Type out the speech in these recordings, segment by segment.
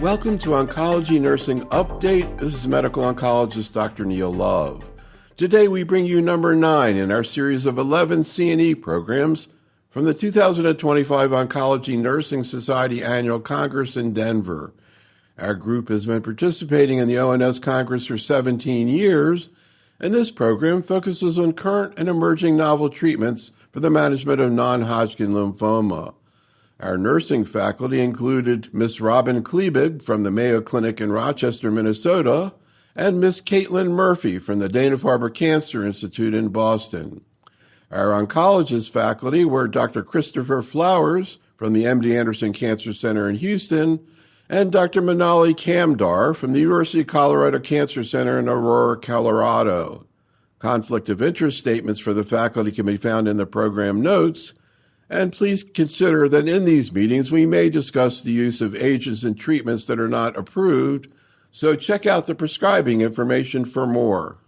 Welcome to Oncology Nursing Update. This is medical oncologist Dr. Neil Love. Today we bring you number 9 in our series of 11 C&E programs from the 2025 Oncology Nursing Society Annual Congress in Denver. Our group has been participating in the ONS Congress for 17 years, and this program focuses on current and emerging novel treatments for the management of non-Hodgkin lymphoma. Our nursing faculty included Ms. Robin Klebig from the Mayo Clinic in Rochester, Minnesota, and Ms. Caitlin Murphy from the Dana-Farber Cancer Institute in Boston. Our oncologist faculty were Dr. Christopher Flowers from the MD Anderson Cancer Center in Houston and Dr. Manali Kamdar from the University of Colorado Cancer Center in Aurora, Colorado. Conflict of interest statements for the faculty can be found in the program notes. And please consider that in these meetings, we may discuss the use of agents and treatments that are not approved, so check out the prescribing information for more.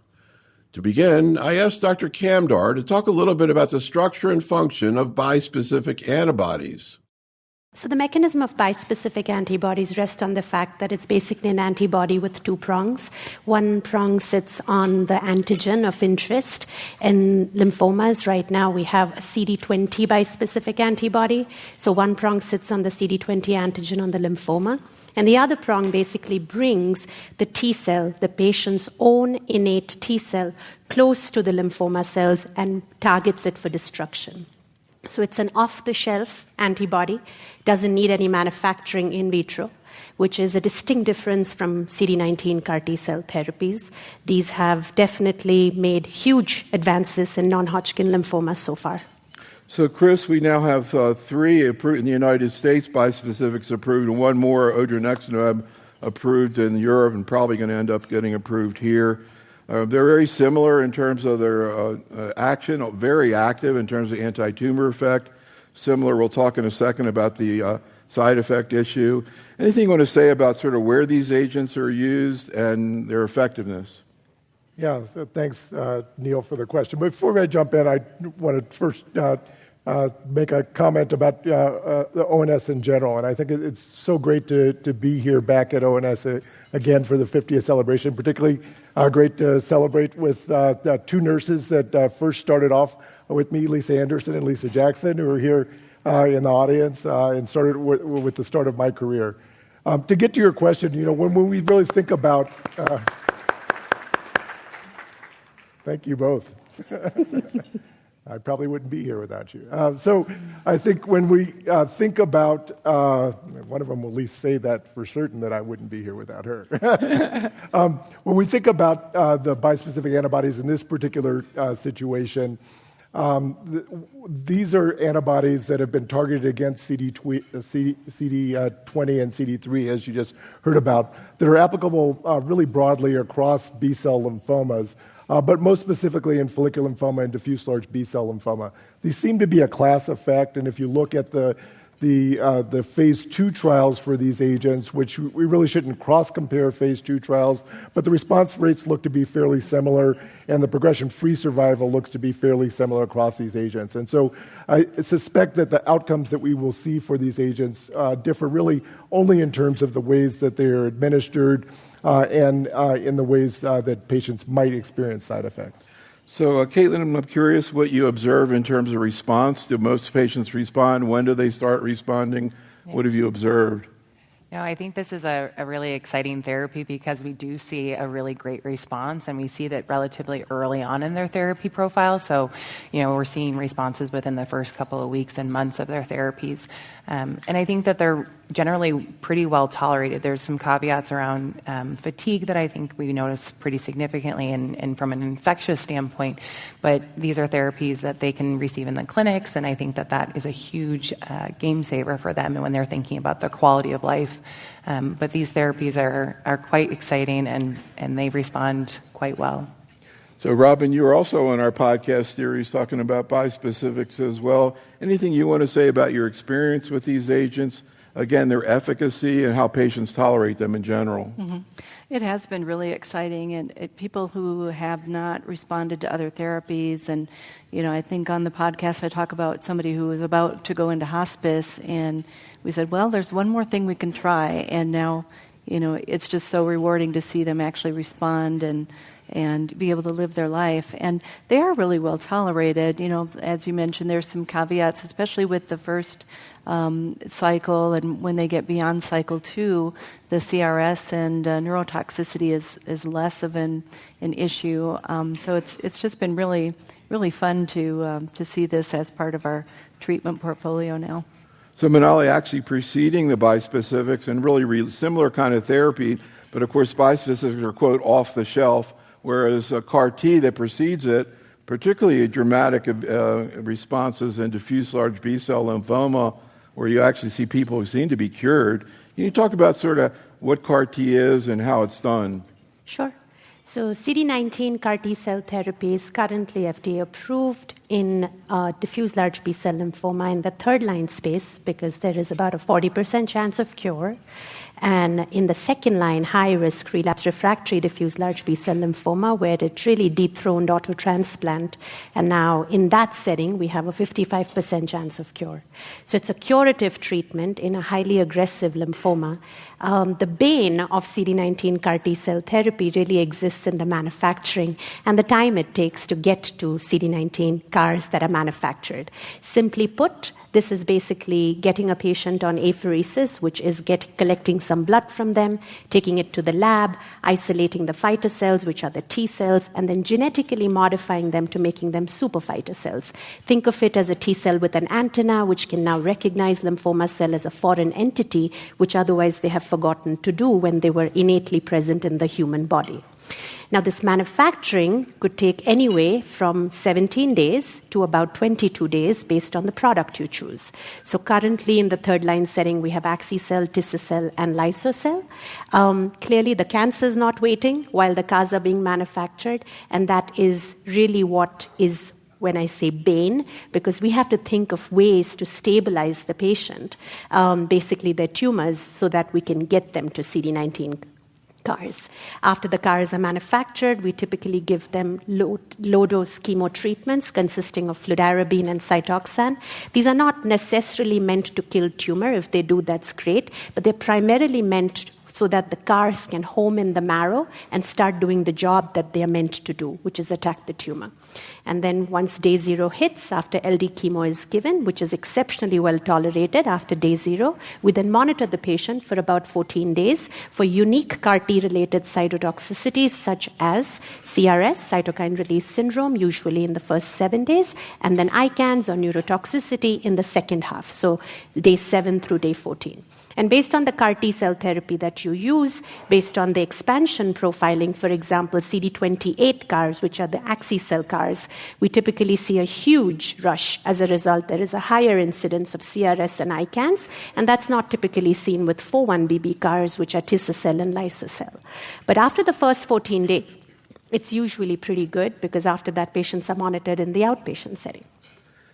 To begin, I asked Dr. Kamdar to talk a little bit about the structure and function of bispecific antibodies. So the mechanism of bispecific antibodies rests on the fact that it's basically an antibody with 2 prongs. One prong sits on the antigen of interest. In lymphomas, right now, we have a CD20 bispecific antibody. So one prong sits on the CD20 antigen on the lymphoma. And the other prong basically brings the T cell, the patient's own innate T cell, close to the lymphoma cells and targets it for destruction. So it's an off-the-shelf antibody, doesn't need any manufacturing in vitro, which is a distinct difference from CD19 CAR T-cell therapies. These have definitely made huge advances in non-Hodgkin lymphoma so far. So, Chris, we now have 3 approved in the United States, bispecifics approved, and 1 more, odronextamab, approved in Europe and probably going to end up getting approved here. They're very similar in terms of their action, very active in terms of anti-tumor effect. Similar, we'll talk in a second about the side effect issue. Anything you want to say about sort of where these agents are used and their effectiveness? Yeah, thanks, Neil, for the question. Before I jump in, I want to first make a comment about the ONS in general. And I think it's so great to be here back at ONS again for the 50th celebration, particularly great to celebrate with 2 nurses that first started off with me, Lisa Anderson and Lisa Jackson, who are here in the audience and started with the start of my career. To get to your question, when we really think about... Thank you both. I probably wouldn't be here without you. So I think when we think about, one of them will at least say that for certain that I wouldn't be here without her. When we think about the bispecific antibodies in this particular situation, these are antibodies that have been targeted against CD20 and CD3, as you just heard about, that are applicable really broadly across B-cell lymphomas. But most specifically in follicular lymphoma and diffuse large B-cell lymphoma. These seem to be a class effect, and if you look at the phase 2 trials for these agents, which we really shouldn't cross-compare phase 2 trials, but the response rates look to be fairly similar, and the progression-free survival looks to be fairly similar across these agents. And so I suspect that the outcomes that we will see for these agents differ really only in terms of the ways that they are administered, and in the ways that patients might experience side effects. So, Caitlin, I'm curious what you observe in terms of response. Do most patients respond? When do they start responding? What have you observed? No, I think this is a really exciting therapy because we do see a really great response, and we see that relatively early on in their therapy profile. So, we're seeing responses within the first couple of weeks and months of their therapies. And I think that they're generally pretty well tolerated. There's some caveats around fatigue that I think we notice pretty significantly and from an infectious standpoint, but these are therapies that they can receive in the clinics, and I think that is a huge game saver for them when they're thinking about their quality of life. But these therapies are quite exciting, and they respond quite well. So, Robin, you were also on our podcast series talking about bispecifics as well. Anything you want to say about your experience with these agents again, their efficacy and how patients tolerate them in general. It has been really exciting, and people who have not responded to other therapies, and I think on the podcast I talk about somebody who was about to go into hospice, and we said, well, there's one more thing we can try, and now it's just so rewarding to see them actually respond and be able to live their life. And they are really well tolerated. As you mentioned, there's some caveats, especially with the first cycle, and when they get beyond cycle 2, the CRS and neurotoxicity is less of an issue. So it's just been really, really fun to see this as part of our treatment portfolio now. So Manali, actually preceding the bispecifics and really similar kind of therapy, but of course bispecifics are, quote, off the shelf, whereas a CAR T that precedes it, particularly dramatic responses in diffuse large B-cell lymphoma, where you actually see people who seem to be cured. Can you talk about sort of what CAR T is and how it's done? Sure. So CD19 CAR T-cell therapy is currently FDA approved in diffuse large B-cell lymphoma in the third-line space because there is about a 40% chance of cure. And in the second-line, high-risk relapse refractory diffuse large B-cell lymphoma, where it really dethroned auto-transplant. And now in that setting, we have a 55% chance of cure. So it's a curative treatment in a highly aggressive lymphoma. The bane of CD19 CAR T-cell therapy really exists in the manufacturing and the time it takes to get to CD19 CARs that are manufactured. Simply put, this is basically getting a patient on apheresis, which is collecting some blood from them, taking it to the lab, isolating the fighter cells, which are the T cells, and then genetically modifying them to making them super fighter cells. Think of it as a T cell with an antenna, which can now recognize lymphoma cell as a foreign entity, which otherwise they have forgotten to do when they were innately present in the human body. Now, this manufacturing could take anywhere from 17 days to about 22 days based on the product you choose. So currently in the third-line setting, we have axi-cell, tis-cell, and lyso-cell. Clearly, the cancer is not waiting while the CARs are being manufactured, and that is really what is when I say bane, because we have to think of ways to stabilize the patient, basically their tumors, so that we can get them to CD19 CARs. After the CARs are manufactured, we typically give them low-dose chemo treatments consisting of fludarabine and cytoxan. These are not necessarily meant to kill tumor. If they do, that's great, but they're primarily meant so that the CARs can home in the marrow and start doing the job that they are meant to do, which is attack the tumor. And then once day 0 hits, after LD chemo is given, which is exceptionally well tolerated after day 0, we then monitor the patient for about 14 days for unique CAR T-related cytotoxicities such as CRS, cytokine release syndrome, usually in the first 7 days, and then ICANS or neurotoxicity in the second half, so day 7 through day 14. And based on the CAR T-cell therapy that you use, based on the expansion profiling, for example, CD28 CARs, which are the axi-cell CARs, we typically see a huge rush. As a result, there is a higher incidence of CRS and ICANS, and that's not typically seen with 4-1BB CARs, which are tis-cell and lyso-cell. But after the first 14 days, it's usually pretty good, because after that, patients are monitored in the outpatient setting.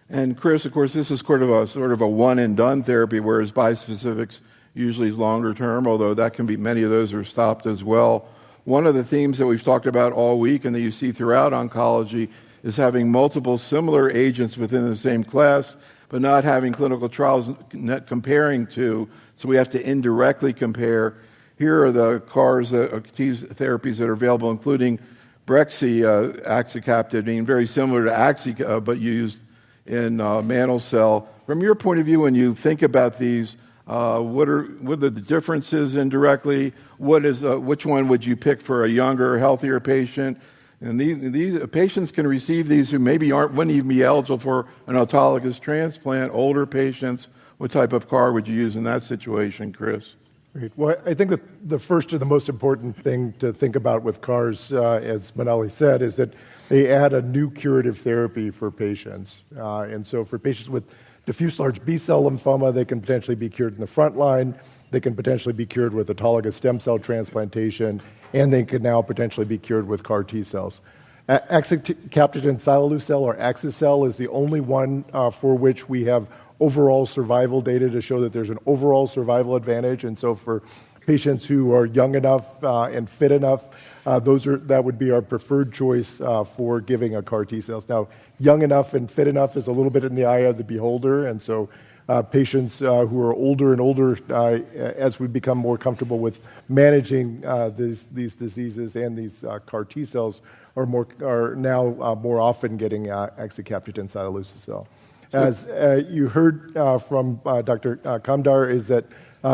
And Chris, of course, this is sort of a one-and-done therapy, whereas bispecifics usually is longer term, although that can be, many of those are stopped as well. One of the themes that we've talked about all week and that you see throughout oncology is having multiple similar agents within the same class, but not having clinical trials comparing to, so we have to indirectly compare. Here are the CARs, therapies that are available, including Brexy, axicabtagene, very similar to Axi, but used in mantle cell. From your point of view, when you think about these, what are the differences indirectly? Which one would you pick for a younger, healthier patient? And these patients can receive these who maybe wouldn't even be eligible for an autologous transplant. Older patients, what type of CAR would you use in that situation, Chris? Great. Well, I think that the first and the most important thing to think about with CARs, as Manali said, is that they add a new curative therapy for patients. And so for patients with diffuse large B-cell lymphoma, they can potentially be cured in the front line. They can potentially be cured with autologous stem cell transplantation, and they could now potentially be cured with CAR T cells. Axicabtagene ciloleucel or axi-cell is the only one for which we have overall survival data to show that there's an overall survival advantage. And so for patients who are young enough and fit enough, that would be our preferred choice for giving a CAR T cells. Now, young enough and fit enough is a little bit in the eye of the beholder, and so patients who are older and older, as we become more comfortable with managing these diseases and these CAR T cells, are now more often getting exacapitate sialyl-cell. As you heard from Dr. Kamdar, is that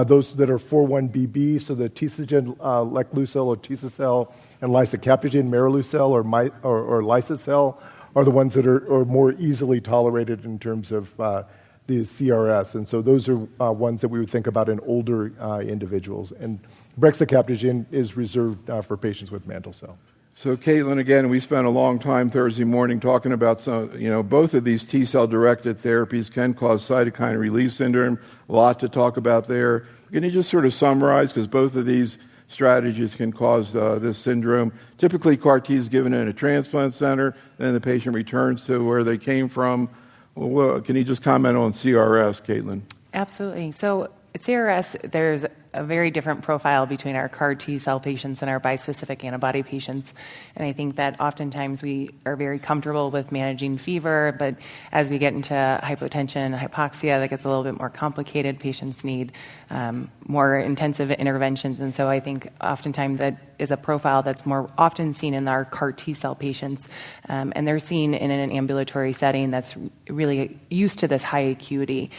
those that are 41BB, so the T-cell, leclucel or T-cell, and lysocapigen, marilucel or lysocell, are the ones that are more easily tolerated in terms of the CRS. And so those are ones that we would think about in older individuals. And brexacapigen is reserved for patients with mantle cell. So, Caitlin, again, we spent a long time Thursday morning talking about both of these T-cell directed therapies can cause cytokine release syndrome. A lot to talk about there. Can you just sort of summarize, because both of these strategies can cause this syndrome? Typically, CAR T is given in a transplant center, then the patient returns to where they came from. Well, can you just comment on CRS, Caitlin? Absolutely. So CRS, there's a very different profile between our CAR T-cell patients and our bispecific antibody patients. And I think that oftentimes we are very comfortable with managing fever, but as we get into hypotension and hypoxia, that gets a little bit more complicated. Patients need more intensive interventions. And so I think oftentimes that is a profile that's more often seen in our CAR T-cell patients. And they're seen in an ambulatory setting that's really used to this high acuity,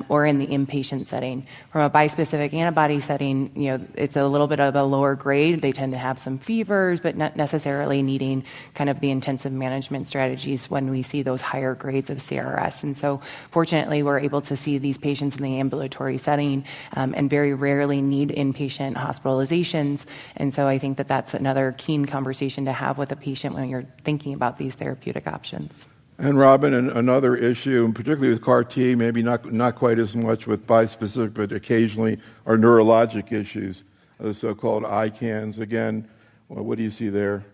or in the inpatient setting. From a bispecific antibody setting, it's a little bit of a lower grade. They tend to have some fevers, but not necessarily needing kind of the intensive management strategies when we see those higher grades of CRS. And so fortunately, we're able to see these patients in the ambulatory setting and very rarely need inpatient hospitalizations. And so I think that that's another keen conversation to have with a patient when you're thinking about these therapeutic options. And Robin, another issue, and particularly with CAR T, maybe not quite as much with bispecific, but occasionally are neurologic issues, the so-called ICANS. Again, what do you see there?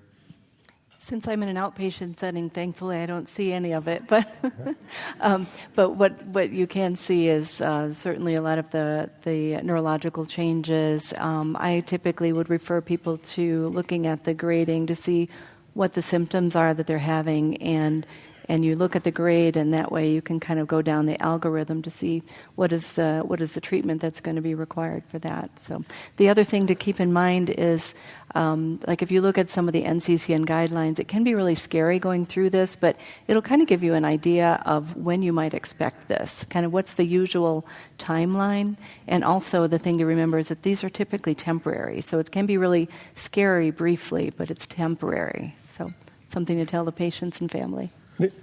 Since I'm in an outpatient setting, thankfully I don't see any of it. But but what you can see is certainly a lot of the neurological changes. I typically would refer people to looking at the grading to see what the symptoms are that they're having, and you look at the grade, and that way you can kind of go down the algorithm to see what is the treatment that's going to be required for that. So the other thing to keep in mind is, like if you look at some of the NCCN guidelines, it can be really scary going through this, but it'll kind of give you an idea of when you might expect this, kind of what's the usual timeline. And also the thing to remember is that these are typically temporary. So it can be really scary briefly, but it's temporary. So something to tell the patients and family.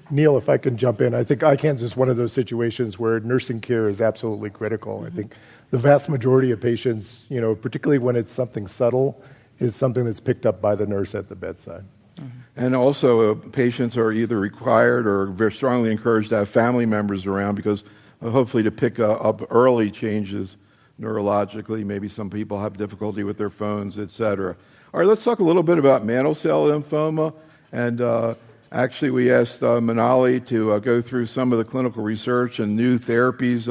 Neil, if I can jump in, I think ICANS is one of those situations where nursing care is absolutely critical. Mm-hmm. I think the vast majority of patients, particularly when it's something subtle, is something that's picked up by the nurse at the bedside. Mm-hmm. And also, patients are either required or very strongly encouraged to have family members around, because hopefully to pick up early changes neurologically. Maybe some people have difficulty with their phones, et cetera. All right, let's talk a little bit about mantle cell lymphoma. And actually, we asked Manali to go through some of the clinical research and new therapies,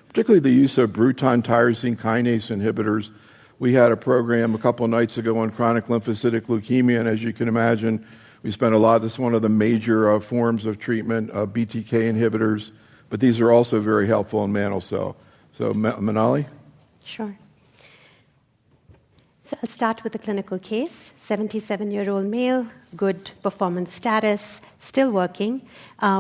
particularly the use of Bruton tyrosine kinase inhibitors. We had a program a couple of nights ago on chronic lymphocytic leukemia, and as you can imagine, we spent a lot. This is one of the major forms of treatment, BTK inhibitors, but these are also very helpful in mantle cell. So, Manali? Sure. So I'll start with the clinical case. 77-year-old male, good performance status, still working,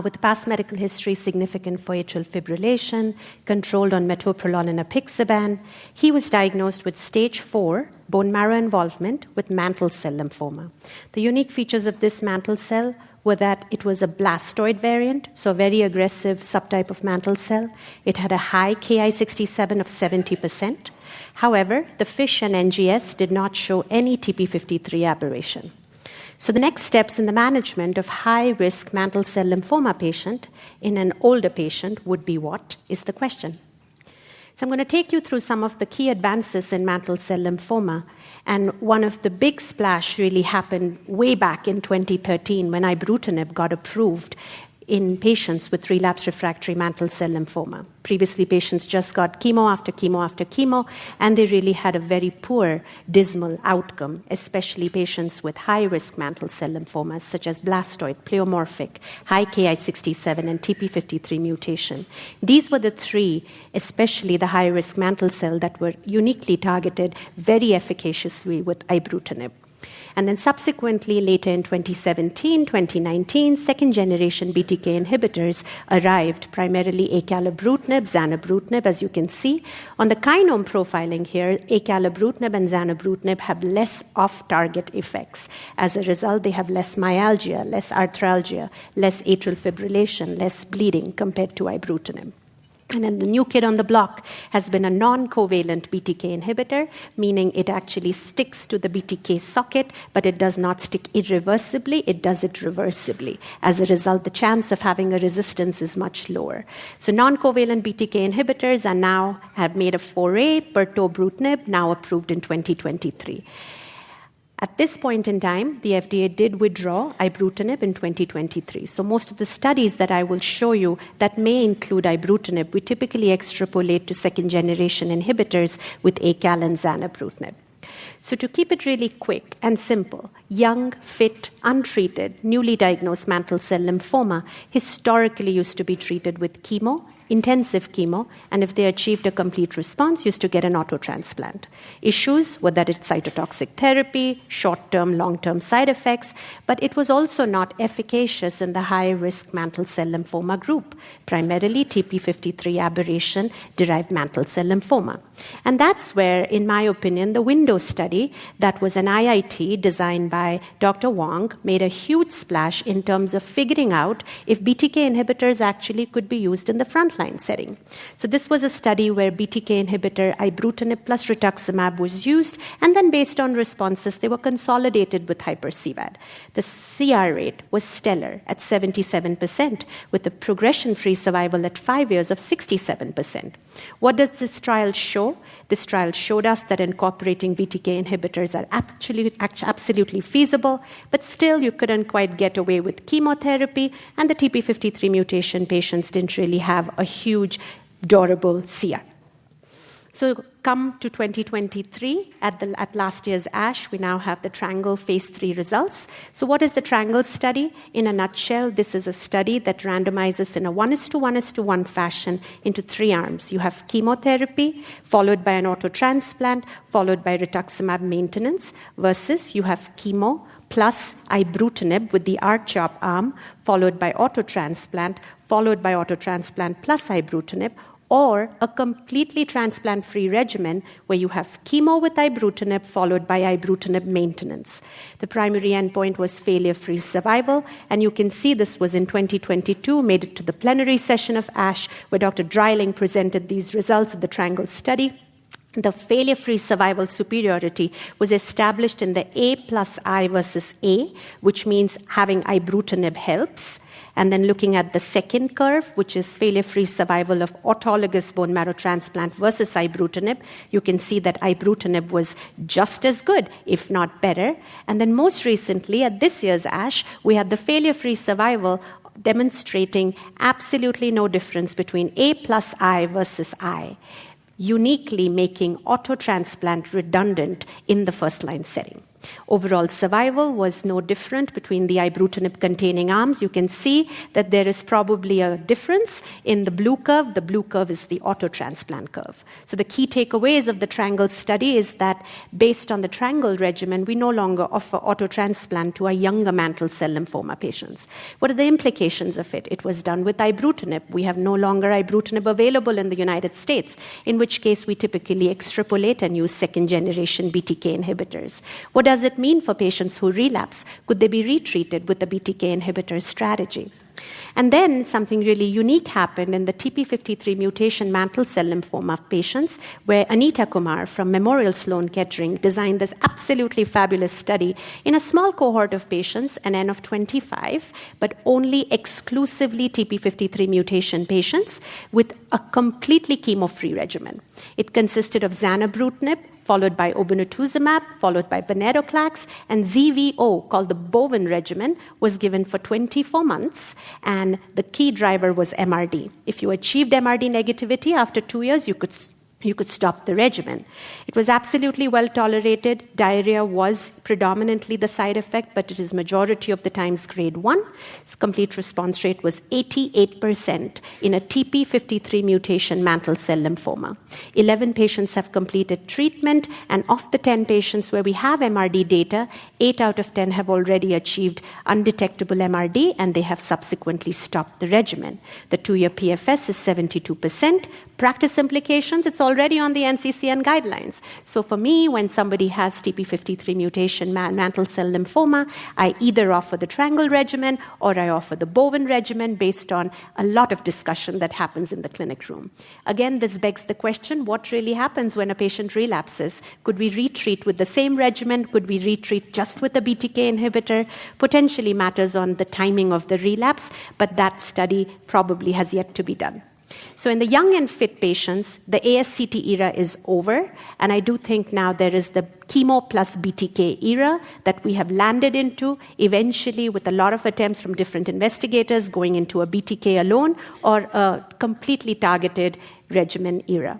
with past medical history significant for atrial fibrillation, controlled on metoprolol and apixaban. He was diagnosed with stage 4 bone marrow involvement with mantle cell lymphoma. The unique features of this mantle cell were that it was a blastoid variant, so a very aggressive subtype of mantle cell. It had a high Ki67 of 70%. However, the FISH and NGS did not show any TP53 aberration. So the next steps in the management of high-risk mantle cell lymphoma patient in an older patient would be what, is the question. So I'm going to take you through some of the key advances in mantle cell lymphoma. And one of the big splash really happened way back in 2013 when ibrutinib got approved in patients with relapsed refractory mantle cell lymphoma. Previously, patients just got chemo after chemo after chemo, and they really had a very poor, dismal outcome, especially patients with high-risk mantle cell lymphomas, such as blastoid, pleomorphic, high Ki67, and TP53 mutation. These were the three, especially the high-risk mantle cell, that were uniquely targeted very efficaciously with ibrutinib. And then subsequently, later in 2017, 2019, second-generation BTK inhibitors arrived, primarily acalabrutinib, zanubrutinib, as you can see. On the kinome profiling here, acalabrutinib and zanubrutinib have less off-target effects. As a result, they have less myalgia, less arthralgia, less atrial fibrillation, less bleeding compared to ibrutinib. And then the new kid on the block has been a non-covalent BTK inhibitor, meaning it actually sticks to the BTK socket, but it does not stick irreversibly, it does it reversibly. As a result, the chance of having a resistance is much lower. So non-covalent BTK inhibitors have made a foray, pirtobrutinib, now approved in 2023. At this point in time, the FDA did withdraw ibrutinib in 2023. So most of the studies that I will show you that may include ibrutinib, we typically extrapolate to second-generation inhibitors with acal and zanubrutinib. So to keep it really quick and simple, young, fit, untreated, newly diagnosed mantle cell lymphoma historically used to be treated with chemo, intensive chemo, and if they achieved a complete response, used to get an autotransplant. Issues were that it's cytotoxic therapy, short-term, long-term side effects, but it was also not efficacious in the high-risk mantle cell lymphoma group, primarily TP53 aberration-derived mantle cell lymphoma. And that's where, in my opinion, the Windows study that was an IIT designed by Dr. Wong made a huge splash in terms of figuring out if BTK inhibitors actually could be used in the frontline setting. So this was a study where BTK inhibitor ibrutinib plus rituximab was used, and then based on responses, they were consolidated with hyper-CVAD. The CR rate was stellar at 77%, with a progression-free survival at 5 years of 67%. What does this trial show? This trial showed us that incorporating BTK inhibitors are absolutely feasible, but still you couldn't quite get away with chemotherapy, and the TP53 mutation patients didn't really have a huge, durable CR. So come to 2023, at last year's ASH, we now have the Triangle Phase 3 results. So what is the Triangle study? In a nutshell, this is a study that randomizes in a 1:1:1 fashion into 3 arms. You have chemotherapy, followed by an autotransplant, followed by rituximab maintenance, versus you have chemo plus ibrutinib with the R-CHOP arm, followed by autotransplant, followed by autotransplant plus ibrutinib, or a completely transplant-free regimen where you have chemo with ibrutinib followed by ibrutinib maintenance. The primary endpoint was failure-free survival, and you can see this was in 2022, made it to the plenary session of ASH, where Dr. Dreiling presented these results of the Triangle study. The failure-free survival superiority was established in the A plus I versus A, which means having ibrutinib helps. And then looking at the second curve, which is failure-free survival of autologous bone marrow transplant versus ibrutinib, you can see that ibrutinib was just as good, if not better. And then most recently, at this year's ASH, we had the failure-free survival demonstrating absolutely no difference between A plus I versus I, uniquely making autotransplant redundant in the first-line setting. Overall survival was no different between the ibrutinib-containing arms. You can see that there is probably a difference in the blue curve. The blue curve is the autotransplant curve. So the key takeaways of the Triangle study is that based on the Triangle regimen, we no longer offer autotransplant to our younger mantle cell lymphoma patients. What are the implications of it? It was done with ibrutinib. We have no longer ibrutinib available in the United States, in which case we typically extrapolate and use second-generation BTK inhibitors. What does it mean for patients who relapse? Could they be retreated with the BTK inhibitor strategy? And then something really unique happened in the TP53 mutation mantle cell lymphoma patients, where Anita Kumar from Memorial Sloan Kettering designed this absolutely fabulous study in a small cohort of patients, an N of 25, but only exclusively TP53 mutation patients with a completely chemo-free regimen. It consisted of zanubrutinib, followed by obinutuzumab, followed by venetoclax, and ZVO, called the Bowen regimen, was given for 24 months, and the key driver was MRD. If you achieved MRD negativity after 2 years, you could stop the regimen. It was absolutely well tolerated. Diarrhea was predominantly the side effect, but it is majority of the times grade 1. Its complete response rate was 88% in a TP53 mutation mantle cell lymphoma. 11 patients have completed treatment, and of the 10 patients where we have MRD data, 8 out of 10 have already achieved undetectable MRD, and they have subsequently stopped the regimen. The 2-year PFS is 72%. Practice implications, it's already on the NCCN guidelines. So for me, when somebody has TP53 mutation mantle cell lymphoma, I either offer the triangle regimen or I offer the Bowen regimen based on a lot of discussion that happens in the clinic room. Again, this begs the question, what really happens when a patient relapses? Could we retreat with the same regimen? Could we retreat just with a BTK inhibitor? Potentially matters on the timing of the relapse, but that study probably has yet to be done. So in the young and fit patients, the ASCT era is over, and I do think now there is the chemo plus BTK era that we have landed into, eventually with a lot of attempts from different investigators going into a BTK alone or a completely targeted regimen era.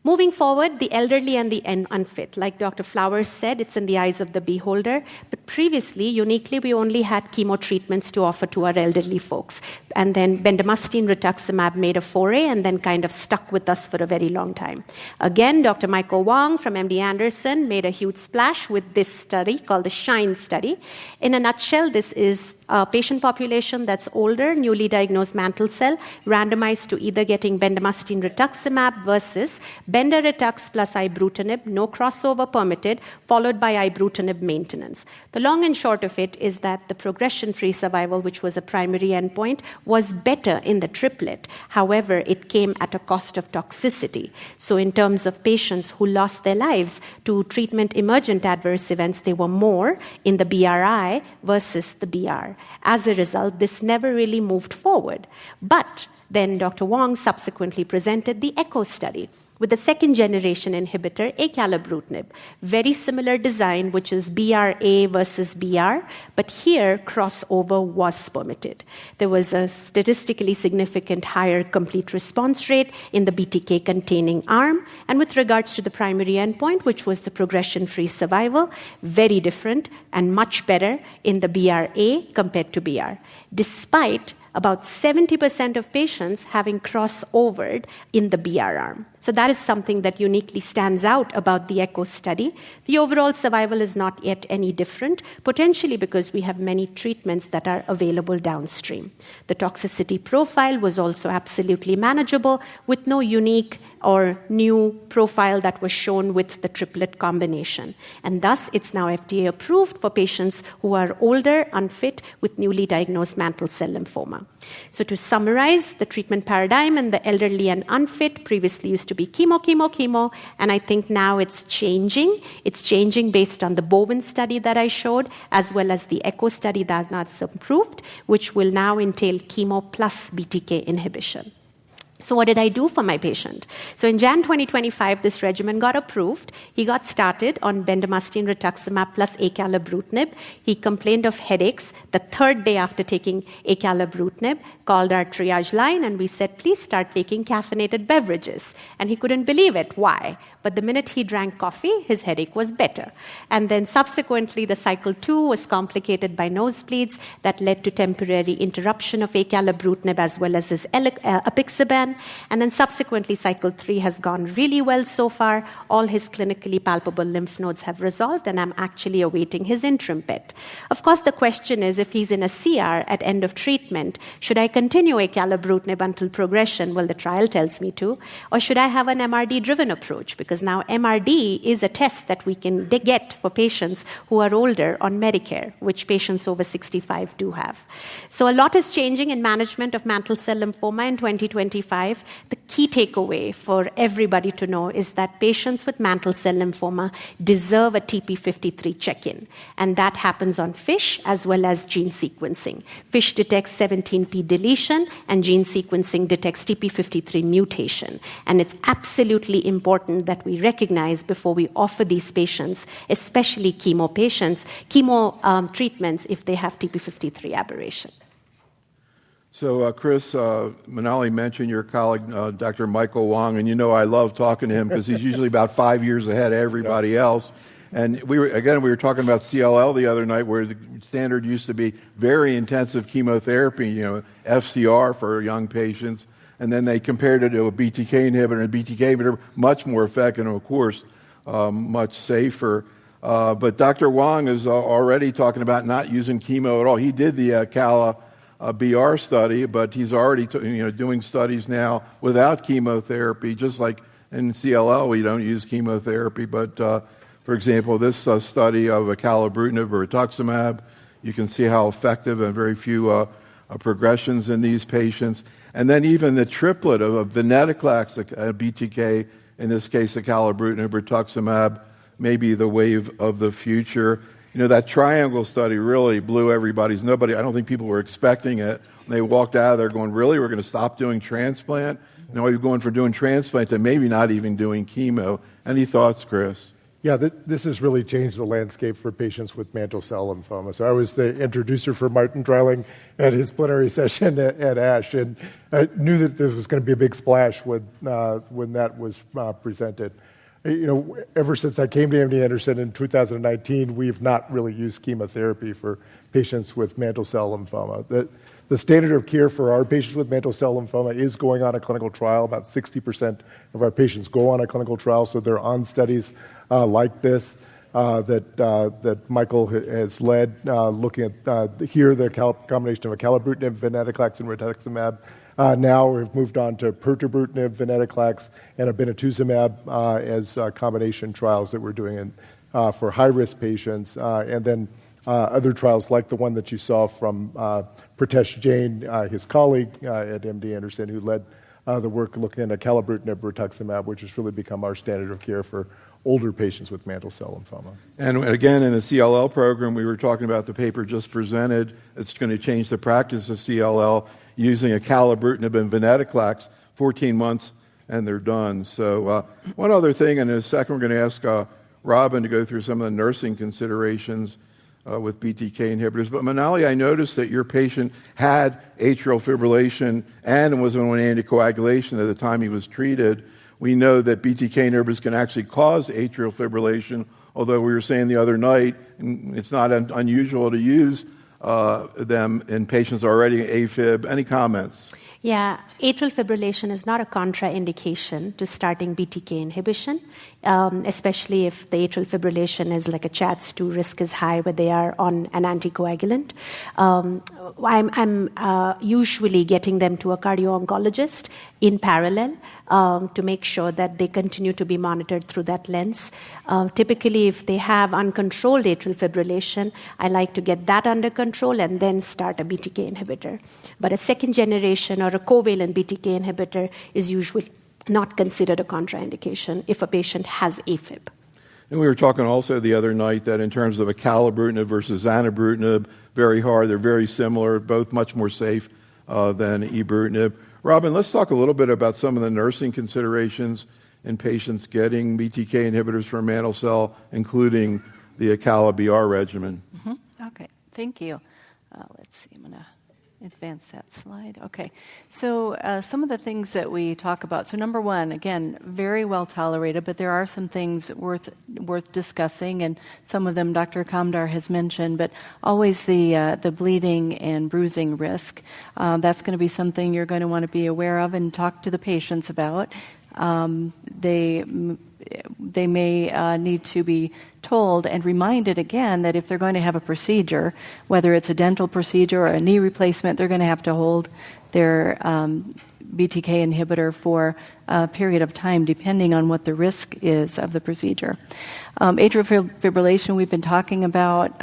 Moving forward, the elderly and the unfit. Like Dr. Flowers said, it's in the eyes of the beholder. But previously, uniquely, we only had chemo treatments to offer to our elderly folks. And then bendamustine rituximab made a foray and then kind of stuck with us for a very long time. Again, Dr. Michael Wong from MD Anderson made a huge splash with this study called the SHINE study. In a nutshell, this is a patient population that's older, newly diagnosed mantle cell, randomized to either getting bendamustine rituximab versus bendaritux plus ibrutinib, no crossover permitted, followed by ibrutinib maintenance. The long and short of it is that the progression-free survival, which was a primary endpoint, was better in the triplet. However, it came at a cost of toxicity. So in terms of patients who lost their lives to treatment-emergent adverse events, they were more in the BRI versus the BR. As a result, this never really moved forward. But then Dr. Wong subsequently presented the ECHO study with the second-generation inhibitor, acalabrutinib. Very similar design, which is BRA versus BR, but here crossover was permitted. There was a statistically significant higher complete response rate in the BTK-containing arm, and with regards to the primary endpoint, which was the progression-free survival, very different and much better in the BRA compared to BR, despite about 70% of patients having crossovered in the BR arm. So that is something that uniquely stands out about the ECHO study. The overall survival is not yet any different, potentially because we have many treatments that are available downstream. The toxicity profile was also absolutely manageable with no unique or new profile that was shown with the triplet combination. And thus, it's now FDA approved for patients who are older, unfit, with newly diagnosed mantle cell lymphoma. So to summarize, the treatment paradigm in the elderly and unfit previously used to be chemo, chemo, chemo, and I think now it's changing. It's changing based on the Bowen study that I showed, as well as the ECHO study that's approved, which will now entail chemo plus BTK inhibition. So what did I do for my patient? So in Jan 2025, this regimen got approved. He got started on bendamustine rituximab plus acalabrutinib. He complained of headaches the third day after taking acalabrutinib, called our triage line, and we said, please start taking caffeinated beverages. And he couldn't believe it. Why? But the minute he drank coffee, his headache was better. And then subsequently, the cycle 2 was complicated by nosebleeds that led to temporary interruption of acalabrutinib as well as his apixaban. And then subsequently, cycle 3 has gone really well so far. All his clinically palpable lymph nodes have resolved, and I'm actually awaiting his interim PET. Of course, the question is, if he's in a CR at end of treatment, should I continue acalabrutinib until progression? Well, the trial tells me to. Or should I have an MRD-driven approach? Because now MRD is a test that we can get for patients who are older on Medicare, which patients over 65 do have. So a lot is changing in management of mantle cell lymphoma in 2025. 5, the key takeaway for everybody to know is that patients with mantle cell lymphoma deserve a TP53 check-in, and that happens on FISH as well as gene sequencing. FISH detects 17p deletion, and gene sequencing detects TP53 mutation. And it's absolutely important that we recognize before we offer these patients, especially chemo patients, treatments if they have TP53 aberration. So, Chris, Manali mentioned your colleague, Dr. Michael Wong, and you know I love talking to him because he's usually about 5 years ahead of everybody else. And we were talking about CLL the other night, where the standard used to be very intensive chemotherapy, FCR for young patients, and then they compared it to a BTK inhibitor, and a BTK inhibitor much more effective and, of course, much safer. But Dr. Wong is already talking about not using chemo at all. He did the BR study, but he's already doing studies now without chemotherapy, just like in CLL we don't use chemotherapy. But for example, this study of acalabrutinib or rituximab, you can see how effective and very few progressions in these patients. And then even the triplet of venetoclax, BTK, in this case acalabrutinib, rituximab, may be the wave of the future. That triangle study really blew everybody's. I don't think people were expecting it. They walked out of there going, really, we're going to stop doing transplant? Now you're going from doing transplant to maybe not even doing chemo. Any thoughts, Chris? Yeah, this has really changed the landscape for patients with mantle cell lymphoma. So I was the introducer for Martin Dreiling at his plenary session at ASH, and I knew that there was going to be a big splash when that was presented. Ever since I came to MD Anderson in 2019, we've not really used chemotherapy for patients with mantle cell lymphoma. The standard of care for our patients with mantle cell lymphoma is going on a clinical trial. About 60% of our patients go on a clinical trial, so they're on studies like this that Michael has led, looking at here the combination of acalabrutinib, venetoclax, and rituximab. Now we've moved on to pirtobrutinib, venetoclax, and obinutuzumab as combination trials that we're doing for high-risk patients, and then other trials like the one that you saw from Pritesh Jain, his colleague at MD Anderson, who led the work looking at acalabrutinib, rituximab, which has really become our standard of care for older patients with mantle cell lymphoma. And again, in the CLL program, we were talking about the paper just presented. It's going to change the practice of CLL using acalabrutinib and venetoclax, 14 months, and they're done. So one other thing, and in a second we're going to ask Robin to go through some of the nursing considerations with BTK inhibitors. But Manali, I noticed that your patient had atrial fibrillation and was on anticoagulation at the time he was treated. We know that BTK inhibitors can actually cause atrial fibrillation, although we were saying the other night it's not unusual to use them in patients already AFib. Any comments? Yeah, atrial fibrillation is not a contraindication to starting BTK inhibition, especially if the atrial fibrillation is like a CHADS2 risk is high where they are on an anticoagulant. I'm usually getting them to a cardio-oncologist in parallel to make sure that they continue to be monitored through that lens. Typically, if they have uncontrolled atrial fibrillation, I like to get that under control and then start a BTK inhibitor. But a second generation or a covalent BTK inhibitor is usually not considered a contraindication if a patient has AFib. And we were talking also the other night that in terms of acalabrutinib versus zanubrutinib, very hard. They're very similar, both much more safe than ibrutinib. Robin, let's talk a little bit about some of the nursing considerations in patients getting BTK inhibitors for mantle cell, including the acala-BR regimen. Mm-hmm. Okay, thank you. Let's see, I'm going to advance that slide. Okay, so some of the things that we talk about. So number one, again, very well tolerated, but there are some things worth discussing, and some of them Dr. Kamdar has mentioned, but always the bleeding and bruising risk. That's going to be something you're going to want to be aware of and talk to the patients about. They may need to be told and reminded again that if they're going to have a procedure, whether it's a dental procedure or a knee replacement, they're going to have to hold their BTK inhibitor for a period of time, depending on what the risk is of the procedure. Atrial fibrillation we've been talking about.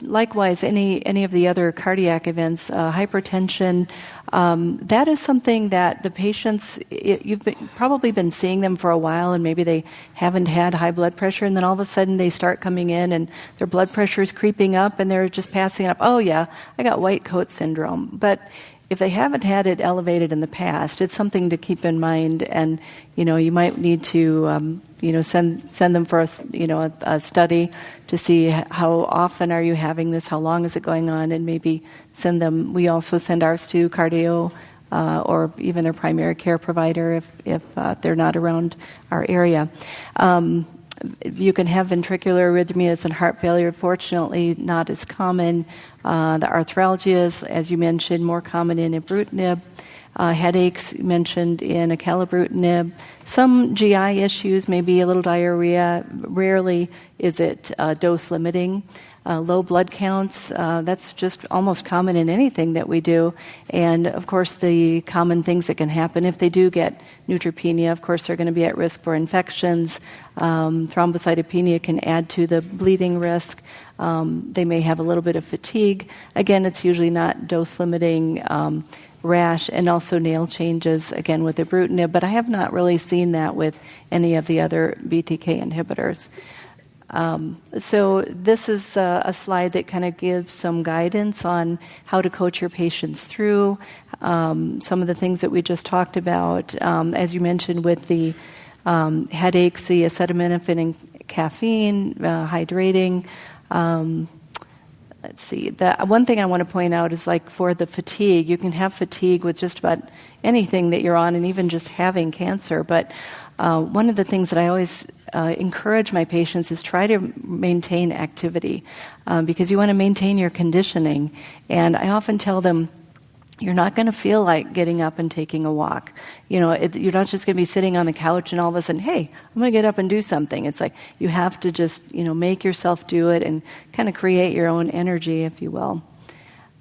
Likewise, any of the other cardiac events, hypertension, that is something that the patients, you've probably been seeing them for a while and maybe they haven't had high blood pressure, and then all of a sudden they start coming in and their blood pressure is creeping up and they're just passing up, oh yeah, I got white coat syndrome. But if they haven't had it elevated in the past, it's something to keep in mind, and you might need to send them for a study to see how often are you having this, how long is it going on, and maybe send them. We also send ours to cardio or even their primary care provider if they're not around our area. You can have ventricular arrhythmias and heart failure. Fortunately, not as common. The arthralgias, as you mentioned, more common in ibrutinib. Headaches mentioned in acalabrutinib. Some GI issues, maybe a little diarrhea. Rarely is it dose limiting. Low blood counts, that's just almost common in anything that we do. And of course, the common things that can happen if they do get neutropenia, of course, they're going to be at risk for infections. Thrombocytopenia can add to the bleeding risk. They may have a little bit of fatigue. Again, it's usually not dose limiting. Rash and also nail changes, again, with ibrutinib, but I have not really seen that with any of the other BTK inhibitors. So this is a slide that kind of gives some guidance on how to coach your patients through some of the things that we just talked about. As you mentioned with the headaches, the acetaminophen and caffeine, hydrating. Let's see. The one thing I want to point out is like for the fatigue, you can have fatigue with just about anything that you're on and even just having cancer. But one of the things that I always encourage my patients is try to maintain activity because you want to maintain your conditioning. And I often tell them, you're not going to feel like getting up and taking a walk. You're not just going to be sitting on the couch and all of a sudden, hey, I'm going to get up and do something. It's like you have to just, make yourself do it and kind of create your own energy, if you will.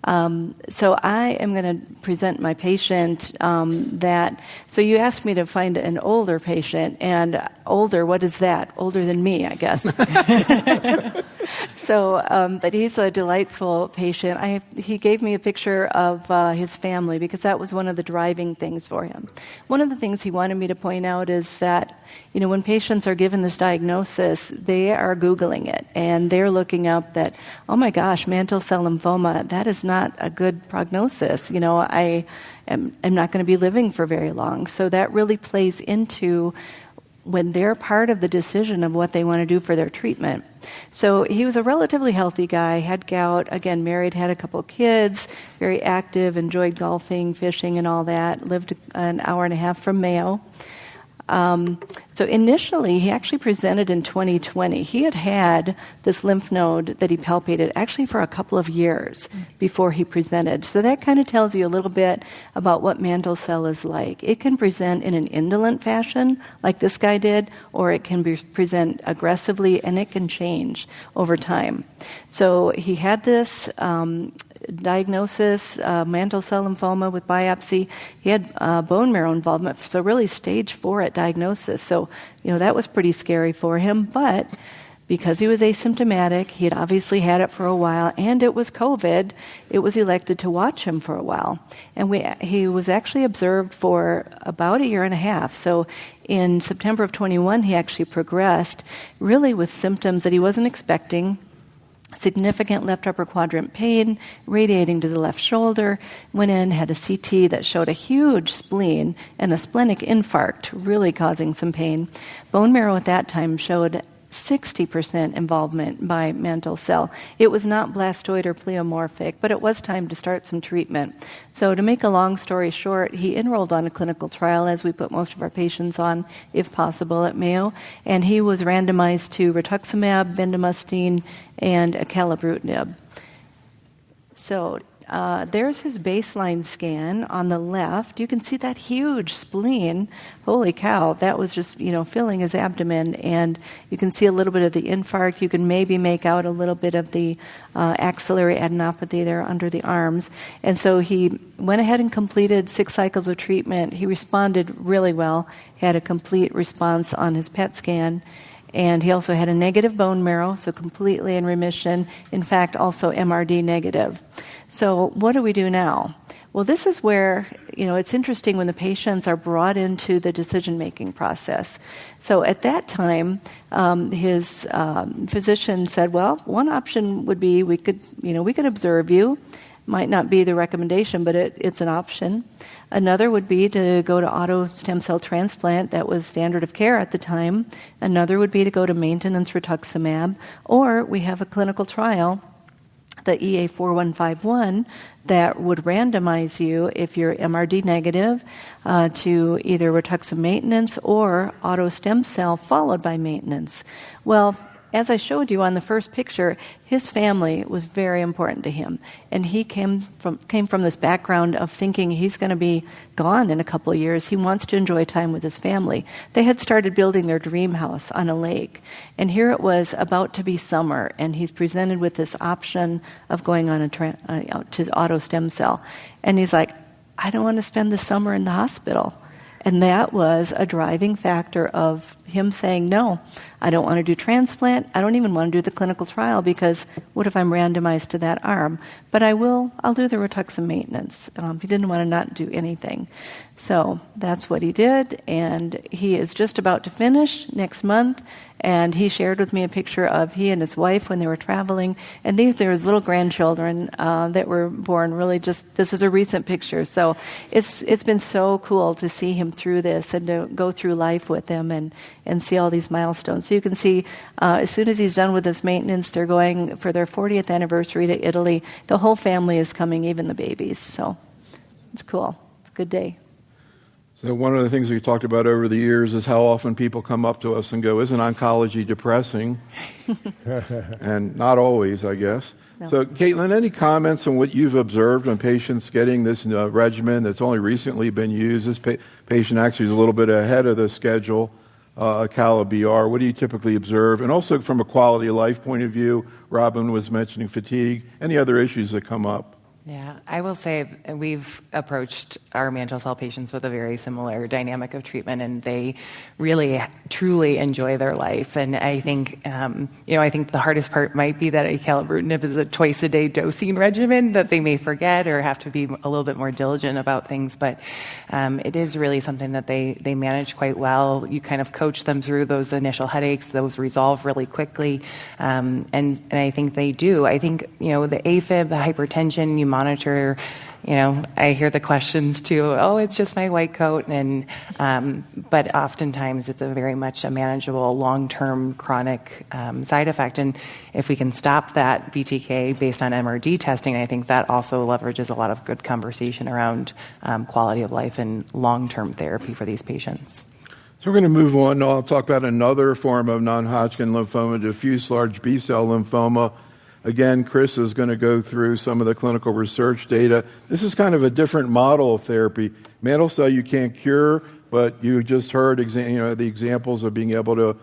So I am going to present my patient so you asked me to find an older patient, and older, what is that? Older than me, I guess. But he's a delightful patient. He gave me a picture of his family because that was one of the driving things for him. One of the things he wanted me to point out is that, when patients are given this diagnosis, they are Googling it, and they're looking up that, oh my gosh, mantle cell lymphoma, that is not a good prognosis. I am not going to be living for very long. So that really plays into when they're part of the decision of what they want to do for their treatment. So he was a relatively healthy guy, had gout, again, married, had a couple kids, very active, enjoyed golfing, fishing, and all that, lived an hour and a half from Mayo. So initially, he actually presented in 2020. He had this lymph node that he palpated actually for a couple of years before he presented. So that kind of tells you a little bit about what mantle cell is like. It can present in an indolent fashion, like this guy did, or it can present aggressively, and it can change over time. So he had this diagnosis, mantle cell lymphoma with biopsy. He had bone marrow involvement, so really stage 4 at diagnosis. So, that was pretty scary for him. But because he was asymptomatic, he had obviously had it for a while, and it was COVID, it was elected to watch him for a while. And he was actually observed for about a year and a half. So in September of 21, he actually progressed, really with symptoms that he wasn't expecting. Significant left upper quadrant pain, radiating to the left shoulder, went in, had a CT that showed a huge spleen and a splenic infarct, really causing some pain. Bone marrow at that time showed 60% involvement by mantle cell. It was not blastoid or pleomorphic, but it was time to start some treatment. So to make a long story short, he enrolled on a clinical trial, as we put most of our patients on, if possible, at Mayo, and he was randomized to rituximab, bendamustine, and acalabrutinib. So there's his baseline scan on the left. You can see that huge spleen. Holy cow, that was just, filling his abdomen. And you can see a little bit of the infarct. You can maybe make out a little bit of the axillary adenopathy there under the arms. And so he went ahead and completed 6 cycles of treatment. He responded really well. He had a complete response on his PET scan. And he also had a negative bone marrow, so completely in remission. In fact, also MRD negative. So what do we do now? Well, this is where, it's interesting when the patients are brought into the decision-making process. So at that time, his physician said, well, one option would be we could observe you. Might not be the recommendation, but it's an option. Another would be to go to auto stem cell transplant. That was standard of care at the time. Another would be to go to maintenance rituximab. Or we have a clinical trial, the EA4151, that would randomize you, if you're MRD negative, to either rituximab maintenance or auto stem cell followed by maintenance. Well, as I showed you on the first picture, his family was very important to him. And he came from this background of thinking he's going to be gone in a couple of years. He wants to enjoy time with his family. They had started building their dream house on a lake. And here it was about to be summer, and he's presented with this option of going on to the auto stem cell. And he's like, I don't want to spend the summer in the hospital. And that was a driving factor of him saying, no, I don't want to do transplant. I don't even want to do the clinical trial, because what if I'm randomized to that arm? But I'll do the rituximab maintenance. He didn't want to not do anything. So that's what he did, and he is just about to finish next month. And he shared with me a picture of he and his wife when they were traveling. And these are his little grandchildren that were born this is a recent picture. So it's been so cool to see him through this and to go through life with him and see all these milestones. So you can see as soon as he's done with his maintenance, they're going for their 40th anniversary to Italy. The whole family is coming, even the babies. So it's cool. It's a good day. So one of the things we've talked about over the years is how often people come up to us and go, isn't oncology depressing? And not always, I guess. No. So Caitlin, any comments on what you've observed on patients getting this regimen that's only recently been used? This patient actually is a little bit ahead of the schedule, CALA-BR. What do you typically observe? And also from a quality of life point of view, Robin was mentioning fatigue. Any other issues that come up? Yeah, I will say we've approached our mantle cell patients with a very similar dynamic of treatment, and they really, truly enjoy their life. And I think, I think the hardest part might be that acalabrutinib is a twice-a-day dosing regimen that they may forget or have to be a little bit more diligent about things. But it is really something that they manage quite well. You kind of coach them through those initial headaches; those resolve really quickly, and I think they do. I think the AFib, the hypertension, you monitor, I hear the questions too, it's just my white coat. But oftentimes it's very much a manageable, long-term chronic side effect. And if we can stop that BTK based on MRD testing, I think that also leverages a lot of good conversation around quality of life and long-term therapy for these patients. So we're going to move on. Now I'll talk about another form of non-Hodgkin lymphoma, diffuse large B-cell lymphoma. Again, Chris is going to go through some of the clinical research data. This is kind of a different model of therapy. Mantle cell you can't cure, but you just heard the examples of being able to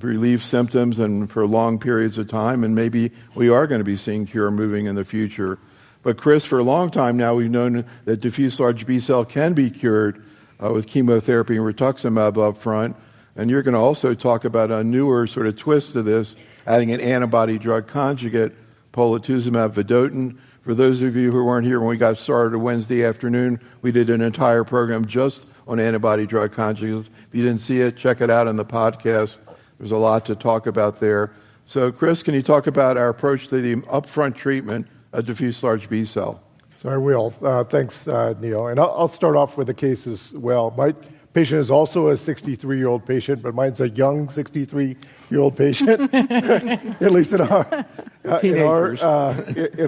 relieve symptoms and for long periods of time, and maybe we are going to be seeing cure moving in the future. But Chris, for a long time now, we've known that diffuse large B-cell can be cured with chemotherapy and rituximab up front. And you're going to also talk about a newer sort of twist to this, adding an antibody-drug conjugate, polatuzumab vedotin. For those of you who weren't here when we got started Wednesday afternoon, we did an entire program just on antibody-drug conjugates. If you didn't see it, check it out on the podcast. There's a lot to talk about there. So, Chris, can you talk about our approach to the upfront treatment of diffuse large B-cell? So I will. Thanks, Neil. And I'll start off with a case as well. My patient is also a 63-year-old patient, but mine's a young 63-year-old patient. At least in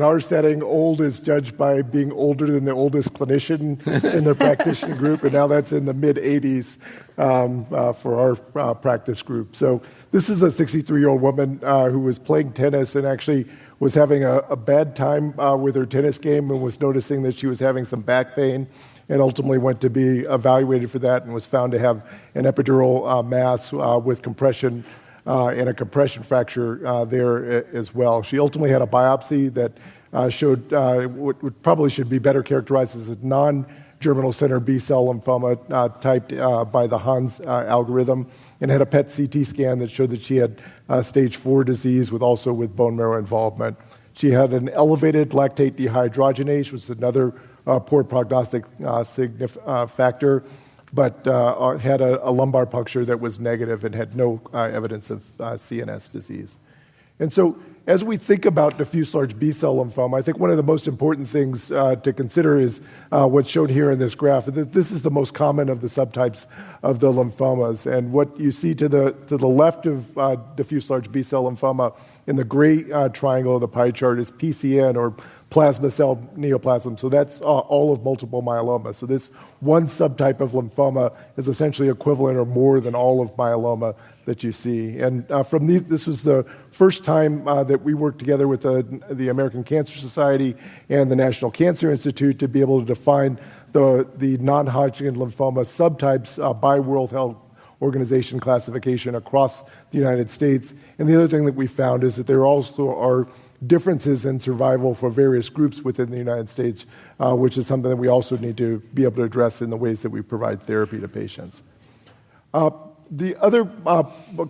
our setting, old is judged by being older than the oldest clinician in the practitioner group, and now that's in the mid-80s for our practice group. So this is a 63-year-old woman who was playing tennis and actually was having a bad time with her tennis game and was noticing that she was having some back pain, and ultimately went to be evaluated for that and was found to have an epidural mass with compression and a compression fracture there as well. She ultimately had a biopsy that showed what probably should be better characterized as a non-germinal center B-cell lymphoma typed by the Hans algorithm, and had a PET CT scan that showed that she had stage 4 disease also with bone marrow involvement. She had an elevated lactate dehydrogenase, which is another poor prognostic factor, but had a lumbar puncture that was negative and had no evidence of CNS disease. And so as we think about diffuse large B-cell lymphoma, I think one of the most important things to consider is what's shown here in this graph. This is the most common of the subtypes of the lymphomas. And what you see to the left of diffuse large B-cell lymphoma in the gray triangle of the pie chart is PCN, or plasma cell neoplasm. So that's all of multiple myeloma. So this one subtype of lymphoma is essentially equivalent or more than all of myeloma that you see. And from this was the first time that we worked together with the American Cancer Society and the National Cancer Institute to be able to define the non-Hodgkin lymphoma subtypes by World Health Organization classification across the United States. And the other thing that we found is that there also are differences in survival for various groups within the United States, which is something that we also need to be able to address in the ways that we provide therapy to patients. The other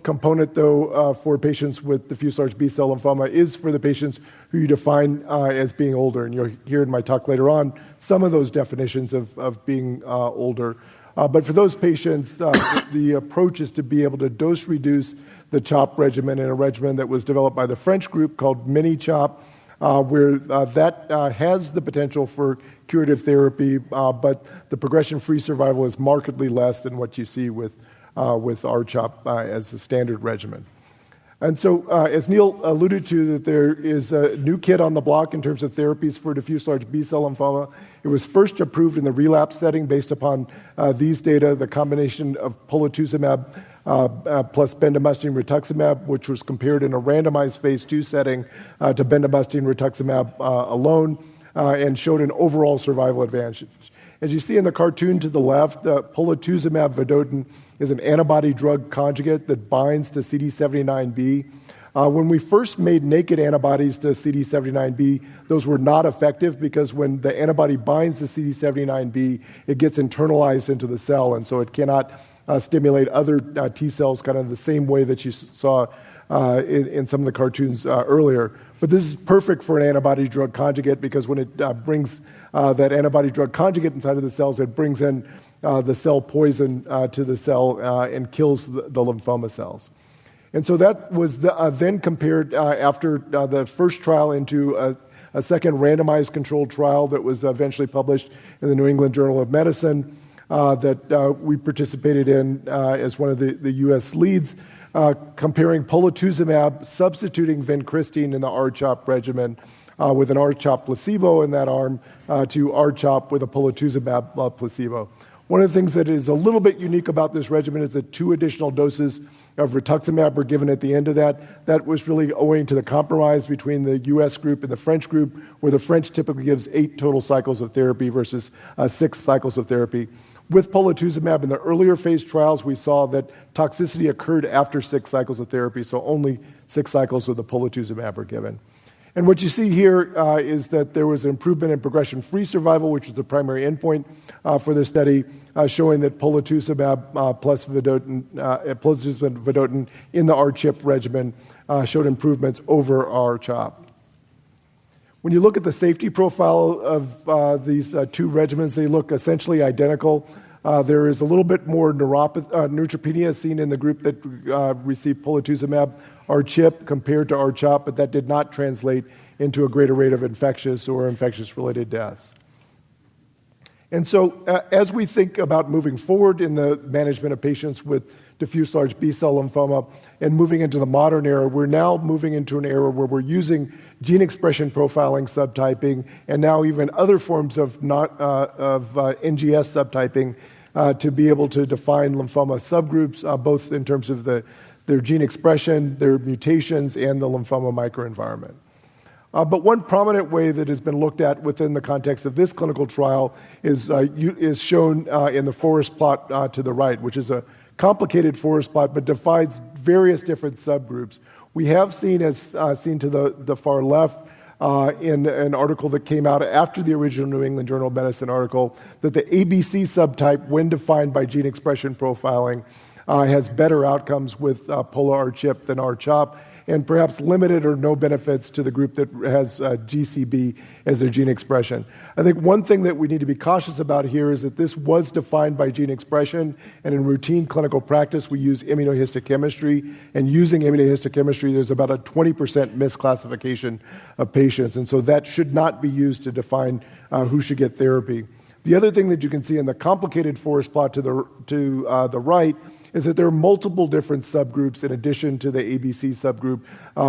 component, though, for patients with diffuse large B-cell lymphoma is for the patients who you define as being older. And you'll hear in my talk later on some of those definitions of being older. But for those patients, the approach is to be able to dose reduce the CHOP regimen in a regimen that was developed by the French group called mini-CHOP, where that has the potential for curative therapy, but the progression-free survival is markedly less than what you see with R-CHOP as a standard regimen. And so, as Neil alluded to, that there is a new kid on the block in terms of therapies for diffuse large B-cell lymphoma. It was first approved in the relapse setting based upon these data, the combination of polatuzumab plus bendamustine rituximab, which was compared in a randomized phase 2 setting to bendamustine rituximab alone, and showed an overall survival advantage. As you see in the cartoon to the left, the polatuzumab vedotin is an antibody-drug conjugate that binds to CD79B. When we first made naked antibodies to CD79B, those were not effective because when the antibody binds to CD79B, it gets internalized into the cell, and so it cannot stimulate other T cells kind of the same way that you saw in some of the cartoons earlier. But this is perfect for an antibody-drug conjugate because when it brings that antibody-drug conjugate inside of the cells, it brings in the cell poison to the cell and kills the lymphoma cells. And so that was then compared after the first trial into a second randomized controlled trial that was eventually published in the New England Journal of Medicine that we participated in as one of the U.S. leads, comparing polatuzumab substituting vincristine in the R-CHOP regimen with an R-CHOP placebo in that arm to R-CHOP with a polatuzumab placebo. One of the things that is a little bit unique about this regimen is that 2 additional doses of rituximab were given at the end of that. That was really owing to the compromise between the U.S. group and the French group, where the French typically gives 8 total cycles of therapy versus 6 cycles of therapy. With polatuzumab in the earlier phase trials, we saw that toxicity occurred after 6 cycles of therapy, so only 6 cycles of the polatuzumab were given. And what you see here is that there was an improvement in progression-free survival, which was the primary endpoint for this study, showing that polatuzumab plus vedotin in the R-CHIP regimen showed improvements over R-CHOP. When you look at the safety profile of these 2 regimens, they look essentially identical. There is a little bit more neutropenia seen in the group that received polatuzumab R-CHIP compared to R-CHOP, but that did not translate into a greater rate of infectious or infectious-related deaths. And so as we think about moving forward in the management of patients with diffuse large B-cell lymphoma and moving into the modern era, we're now moving into an era where we're using gene expression profiling subtyping and now even other forms of NGS subtyping to be able to define lymphoma subgroups, both in terms of their gene expression, their mutations, and the lymphoma microenvironment. But one prominent way that has been looked at within the context of this clinical trial is shown in the forest plot to the right, which is a complicated forest plot, but divides various different subgroups. We have seen, as seen to the far left, in an article that came out after the original New England Journal of Medicine article, that the ABC subtype, when defined by gene expression profiling, has better outcomes with pola-R-CHP than R-CHOP, and perhaps limited or no benefits to the group that has GCB as their gene expression. I think one thing that we need to be cautious about here is that this was defined by gene expression, and in routine clinical practice we use immunohistochemistry, and using immunohistochemistry there's about a 20% misclassification of patients, and so that should not be used to define who should get therapy. The other thing that you can see in the complicated forest plot to the right is that there are multiple different subgroups in addition to the ABC subgroup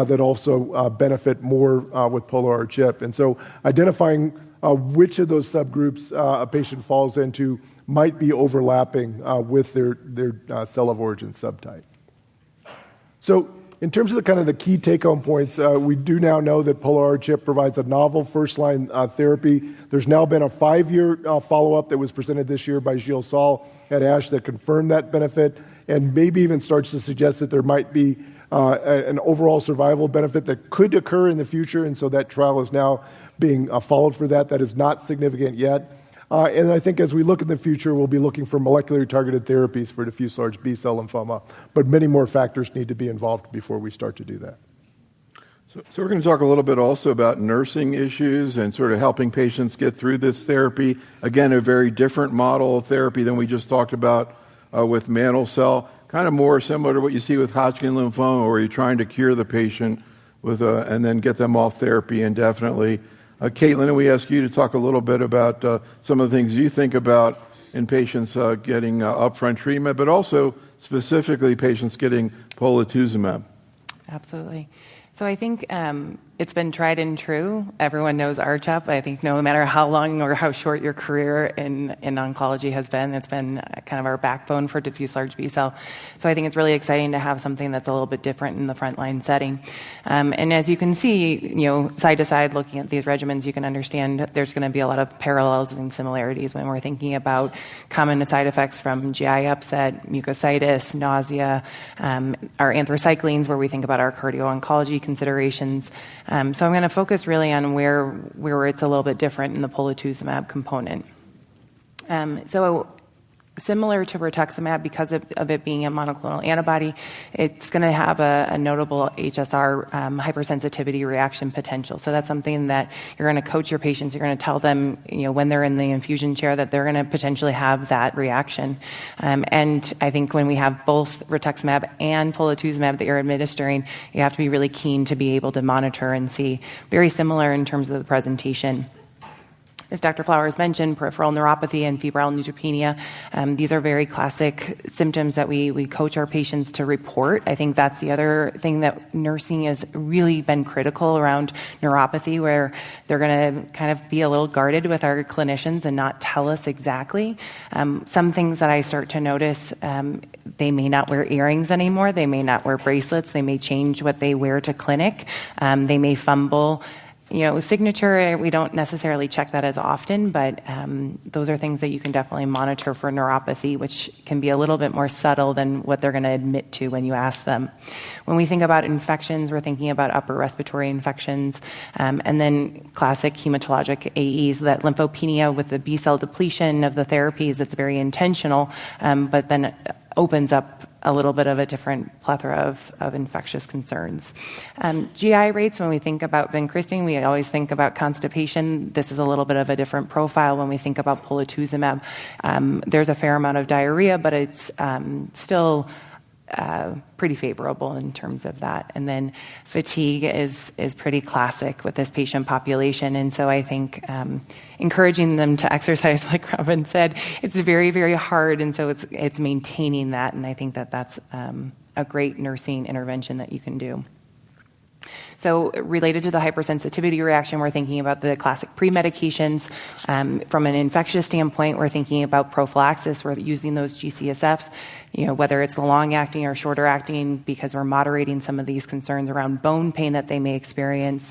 that also benefit more with pola-R-CHP. And so identifying which of those subgroups a patient falls into might be overlapping with their cell of origin subtype. So in terms of the key take-home points, we do now know that pola-R-CHP provides a novel first-line therapy. There's now been a 5-year follow-up that was presented this year by Gilles Saul at ASH that confirmed that benefit, and maybe even starts to suggest that there might be an overall survival benefit that could occur in the future, and so that trial is now being followed for that. That is not significant yet. And I think as we look in the future, we'll be looking for molecularly targeted therapies for diffuse large B-cell lymphoma, but many more factors need to be involved before we start to do that. So we're going to talk a little bit also about nursing issues and sort of helping patients get through this therapy. Again, a very different model of therapy than we just talked about with mantle cell, kind of more similar to what you see with Hodgkin lymphoma, where you're trying to cure the patient and then get them off therapy indefinitely. Caitlin, we ask you to talk a little bit about some of the things you think about in patients getting upfront treatment, but also specifically patients getting polatuzumab. Absolutely. So I think it's been tried and true. Everyone knows R-CHOP. I think no matter how long or how short your career in oncology has been, it's been kind of our backbone for diffuse large B-cell. So I think it's really exciting to have something that's a little bit different in the frontline setting. And as you can see, side to side looking at these regimens, you can understand there's going to be a lot of parallels and similarities when we're thinking about common side effects from GI upset, mucositis, nausea, our anthracyclines, where we think about our cardio-oncology considerations. So I'm going to focus really on where it's a little bit different in the polatuzumab component. So similar to rituximab, because of it being a monoclonal antibody, it's going to have a notable HSR hypersensitivity reaction potential. So that's something that you're going to coach your patients. You're going to tell them, when they're in the infusion chair, that they're going to potentially have that reaction. And I think when we have both rituximab and polatuzumab that you're administering, you have to be really keen to be able to monitor and see. Very similar in terms of the presentation. As Dr. Flowers mentioned, peripheral neuropathy and febrile neutropenia, these are very classic symptoms that we coach our patients to report. I think that's the other thing that nursing has really been critical around neuropathy, where they're going to kind of be a little guarded with our clinicians and not tell us exactly. Some things that I start to notice, they may not wear earrings anymore. They may not wear bracelets. They may change what they wear to clinic. They may fumble. Signature, we don't necessarily check that as often, but those are things that you can definitely monitor for neuropathy, which can be a little bit more subtle than what they're going to admit to when you ask them. When we think about infections, we're thinking about upper respiratory infections, and then classic hematologic AEs, that lymphopenia with the B-cell depletion of the therapies, it's very intentional, but then opens up a little bit of a different plethora of infectious concerns. GI rates, when we think about vincristine, we always think about constipation. This is a little bit of a different profile when we think about polatuzumab. There's a fair amount of diarrhea, but it's still pretty favorable in terms of that. And then fatigue is pretty classic with this patient population. And so I think encouraging them to exercise, like Robin said, it's very, very hard. And so it's maintaining that. And I think that's a great nursing intervention that you can do. So related to the hypersensitivity reaction, we're thinking about the classic pre-medications. From an infectious standpoint, we're thinking about prophylaxis. We're using those GCSFs, whether it's the long-acting or shorter-acting, because we're moderating some of these concerns around bone pain that they may experience.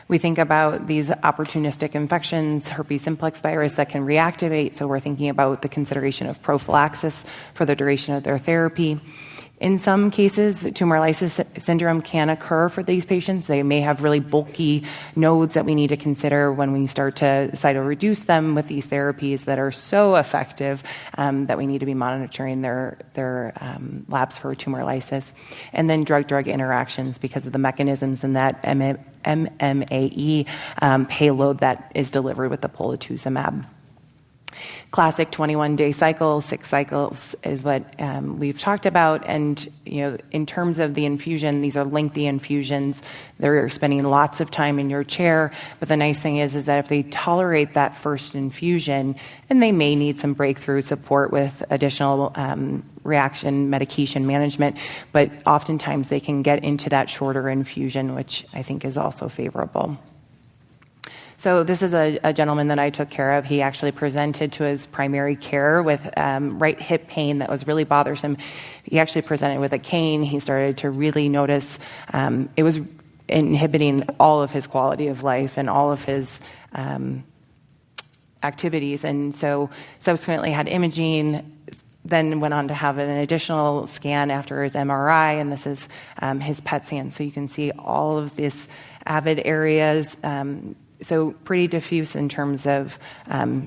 We think about these opportunistic infections, herpes simplex virus that can reactivate, so we're thinking about the consideration of prophylaxis for the duration of their therapy. In some cases, tumor lysis syndrome can occur for these patients. They may have really bulky nodes that we need to consider when we start to cytoreduce them with these therapies that are so effective that we need to be monitoring their labs for tumor lysis. And then drug-drug interactions because of the mechanisms in that MMAE payload that is delivered with the polatuzumab. Classic 21-day cycle, 6 cycles is what we've talked about. And, in terms of the infusion, these are lengthy infusions. They're spending lots of time in your chair. But the nice thing is that if they tolerate that first infusion, and they may need some breakthrough support with additional reaction medication management, but oftentimes they can get into that shorter infusion, which I think is also favorable. So this is a gentleman that I took care of. He actually presented to his primary care with right hip pain that was really bothersome. He actually presented with a cane. He started to really notice it was inhibiting all of his quality of life and all of his activities. And so subsequently had imaging, then went on to have an additional scan after his MRI, and this is his PET scan. So you can see all of these avid areas. So pretty diffuse in terms of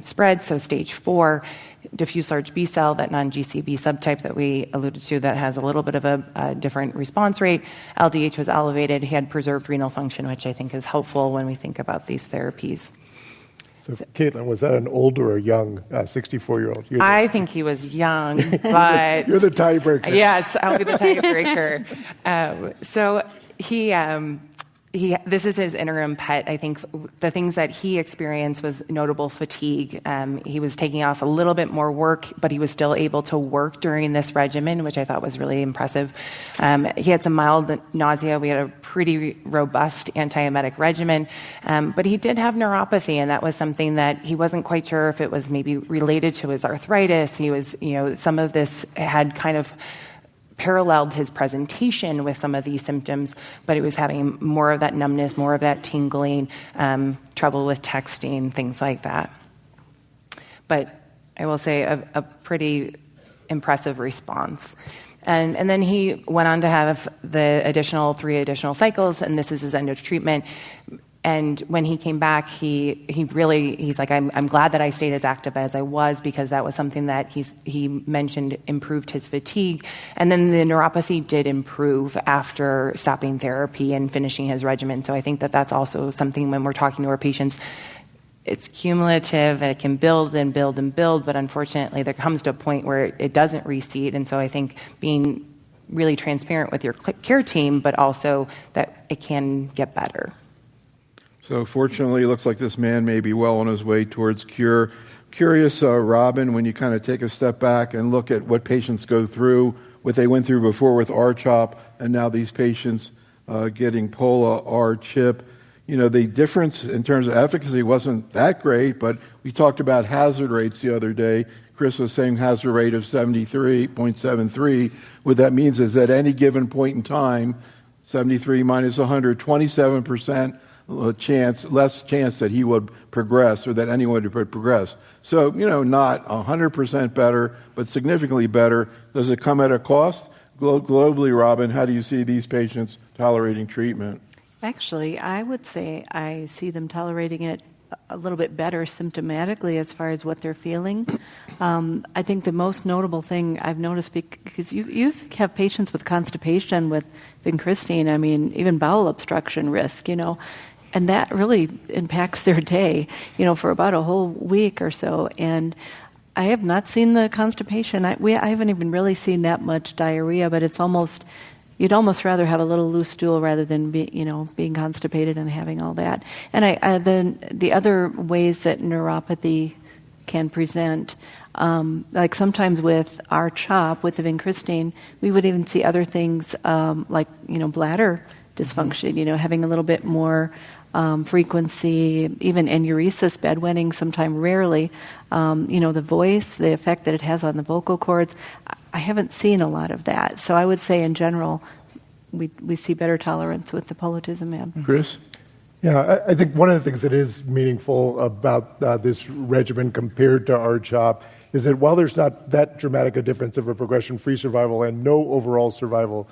spread, so stage 4, diffuse large B-cell, that non-GCB subtype that we alluded to that has a little bit of a different response rate. LDH was elevated. He had preserved renal function, which I think is helpful when we think about these therapies. So Caitlin, was that an older or young 64-year-old? I think he was young, but... You're the tiebreaker. Yes, I'll be the tiebreaker. So this is his interim PET. I think the things that he experienced was notable fatigue. He was taking off a little bit more work, but he was still able to work during this regimen, which I thought was really impressive. He had some mild nausea. We had a pretty robust antiemetic regimen, but he did have neuropathy, and that was something that he wasn't quite sure if it was maybe related to his arthritis. He was, some of this had kind of paralleled his presentation with some of these symptoms, but it was having more of that numbness, more of that tingling, trouble with texting, things like that. But I will say a pretty impressive response. And then he went on to have the 3 additional cycles, and this is his end of treatment. And when he came back, he's like, I'm glad that I stayed as active as I was, because that was something that he mentioned improved his fatigue. And then the neuropathy did improve after stopping therapy and finishing his regimen. So I think that that's also something when we're talking to our patients, it's cumulative and it can build and build and build, but unfortunately there comes to a point where it doesn't recede. And so I think being really transparent with your care team, but also that it can get better. So fortunately, it looks like this man may be well on his way towards cure. Curious, Robin, when you kind of take a step back and look at what patients go through, what they went through before with R-CHOP, and now these patients getting POLA-R-CHP, the difference in terms of efficacy wasn't that great, but we talked about hazard rates the other day. Chris was saying hazard rate of 73.73. What that means is at any given point in time, 73 minus 100, 27% less chance that he would progress or that anyone would progress. So, not 100% better, but significantly better. Does it come at a cost? Globally, Robin, how do you see these patients tolerating treatment? Actually, I would say I see them tolerating it a little bit better symptomatically as far as what they're feeling. I think the most notable thing I've noticed, because you have patients with constipation with vincristine, even bowel obstruction risk, and that really impacts their day, for about a whole week or so. And I have not seen the constipation. I haven't even really seen that much diarrhea, but it's almost, you'd almost rather have a little loose stool rather than being constipated and having all that. And then the other ways that neuropathy can present, like sometimes with our CHOP, with the vincristine, we would even see other things like bladder dysfunction, having a little bit more frequency, even enuresis, bedwetting, sometime rarely. The voice, the effect that it has on the vocal cords, I haven't seen a lot of that. So I would say in general, we see better tolerance with the polatuzumab. Chris? Yeah, I think one of the things that is meaningful about this regimen compared to R-CHOP is that while there's not that dramatic a difference of a progression-free survival and no overall survival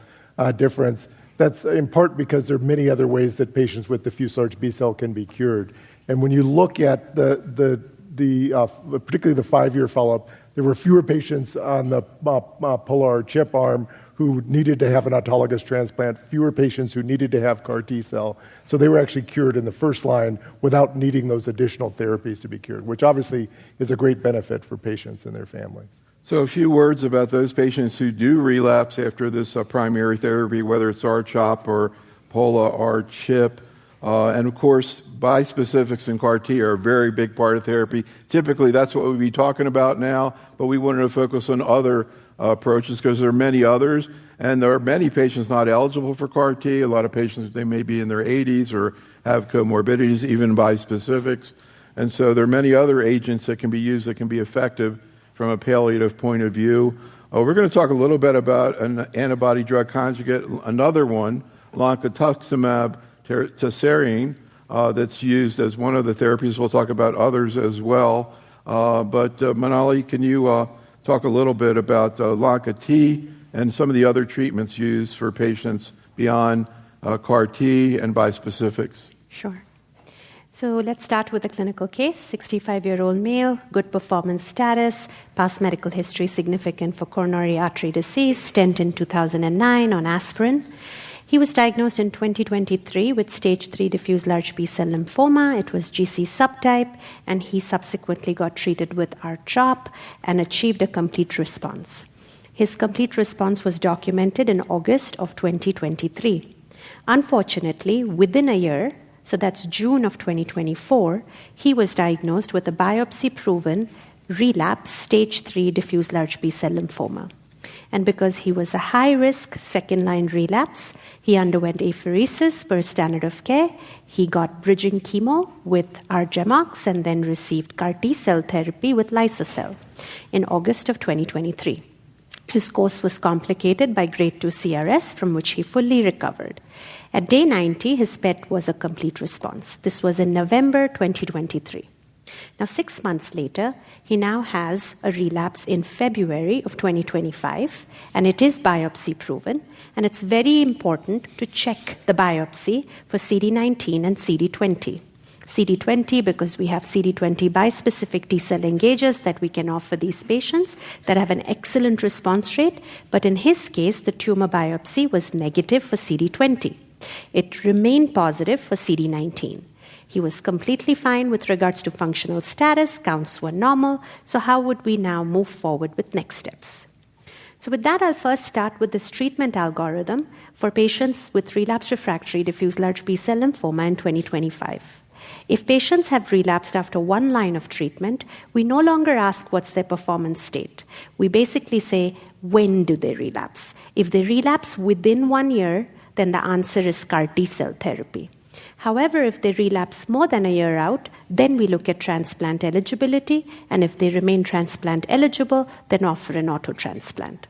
difference, that's in part because there are many other ways that patients with diffuse large B-cell can be cured. And when you look at the particularly the 5-year follow-up, there were fewer patients on the Polar chip arm who needed to have an autologous transplant, fewer patients who needed to have CAR T-cell. So they were actually cured in the first line without needing those additional therapies to be cured, which obviously is a great benefit for patients and their families. So a few words about those patients who do relapse after this primary therapy, whether it's R-CHOP or Pola or CHIP. And of course, bispecifics and CAR T are a very big part of therapy. Typically, that's what we'll be talking about now, but we wanted to focus on other approaches because there are many others. And there are many patients not eligible for CAR T. A lot of patients, they may be in their 80s or have comorbidities, even bispecifics. And so there are many other agents that can be used that can be effective from a palliative point of view. We're going to talk a little bit about an antibody-drug conjugate, another one, loncastuximab tesirine, that's used as one of the therapies. We'll talk about others as well. But Manali, can you talk a little bit about Lonca-T and some of the other treatments used for patients beyond CAR T and bispecifics? Sure. So let's start with a clinical case. 65-year-old male, good performance status, past medical history significant for coronary artery disease, stent in 2009 on aspirin. He was diagnosed in 2023 with stage 3 diffuse large B-cell lymphoma. It was GC subtype, and he subsequently got treated with R-CHOP and achieved a complete response. His complete response was documented in August of 2023. Unfortunately, within a year, so that's June of 2024, he was diagnosed with a biopsy-proven relapse stage 3 diffuse large B-cell lymphoma. And because he was a high-risk second-line relapse, he underwent apheresis per standard of care. He got bridging chemo with R-GemOx and then received CAR T-cell therapy with Lysocell in August of 2023. His course was complicated by grade 2 CRS, from which he fully recovered. At day 90, his PET was a complete response. This was in November 2023. Now, 6 months later, he now has a relapse in February of 2025, and it is biopsy proven, and it's very important to check the biopsy for CD19 and CD20. CD20 because we have CD20 bispecific T-cell engagers that we can offer these patients that have an excellent response rate, but in his case, the tumor biopsy was negative for CD20. It remained positive for CD19. He was completely fine with regards to functional status, counts were normal, so how would we now move forward with next steps? So with that, I'll first start with this treatment algorithm for patients with relapsed refractory diffuse large B-cell lymphoma in 2025. If patients have relapsed after one line of treatment, we no longer ask what's their performance state. We basically say, when do they relapse? If they relapse within 1 year, then the answer is CAR T-cell therapy. However, if they relapse more than a year out, then we look at transplant eligibility, and if they remain transplant eligible, then offer an auto-transplant.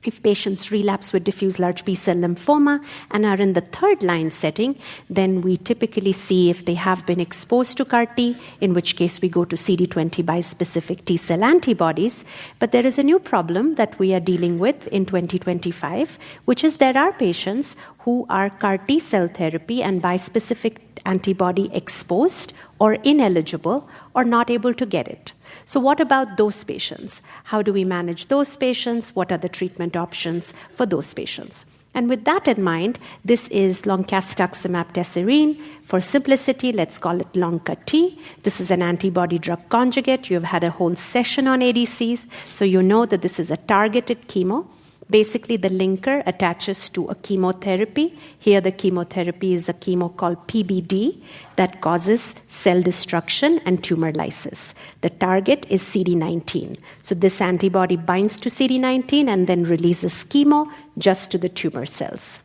If patients relapse with diffuse large B-cell lymphoma and are in the third line setting, then we typically see if they have been exposed to CAR T, in which case we go to CD20 bispecific T-cell antibodies. But there is a new problem that we are dealing with in 2025, which is there are patients who are CAR T-cell therapy and bispecific antibody exposed or ineligible or not able to get it. So what about those patients? How do we manage those patients? What are the treatment options for those patients? And with that in mind, this is loncastuximab tesirine. For simplicity, let's call it Lonca-T. This is an antibody-drug conjugate. You've had a whole session on ADCs, so you know that this is a targeted chemo. Basically, the linker attaches to a chemotherapy. Here, the chemotherapy is a chemo called PBD that causes cell destruction and tumor lysis. The target is CD19. So this antibody binds to CD19 and then releases chemo just to the tumor cells.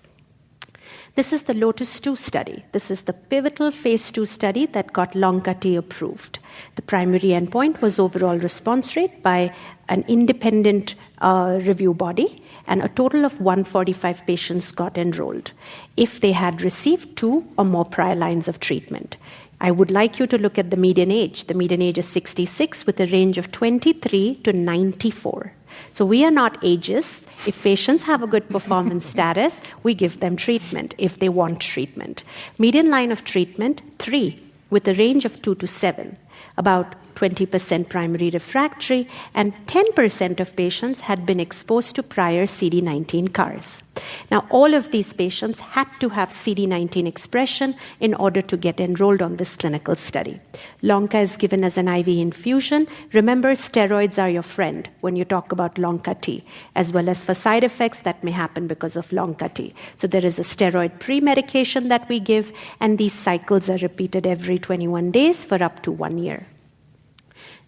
This is the LOTUS-2 study. This is the pivotal phase 2 study that got Lonca-T approved. The primary endpoint was overall response rate by an independent review body, and a total of 145 patients got enrolled if they had received 2 or more prior lines of treatment. I would like you to look at the median age. The median age is 66 with a range of 23 to 94. So we are not ageist. If patients have a good performance status, we give them treatment if they want treatment. Median line of treatment, 3, with a range of 2 to 7. About 20% primary refractory, and 10% of patients had been exposed to prior CD19 CARs. Now, all of these patients had to have CD19 expression in order to get enrolled on this clinical study. Lonca is given as an IV infusion. Remember, steroids are your friend when you talk about Lonca-T, as well as for side effects that may happen because of Lonca-T. So there is a steroid pre-medication that we give, and these cycles are repeated every 21 days for up to 1 year.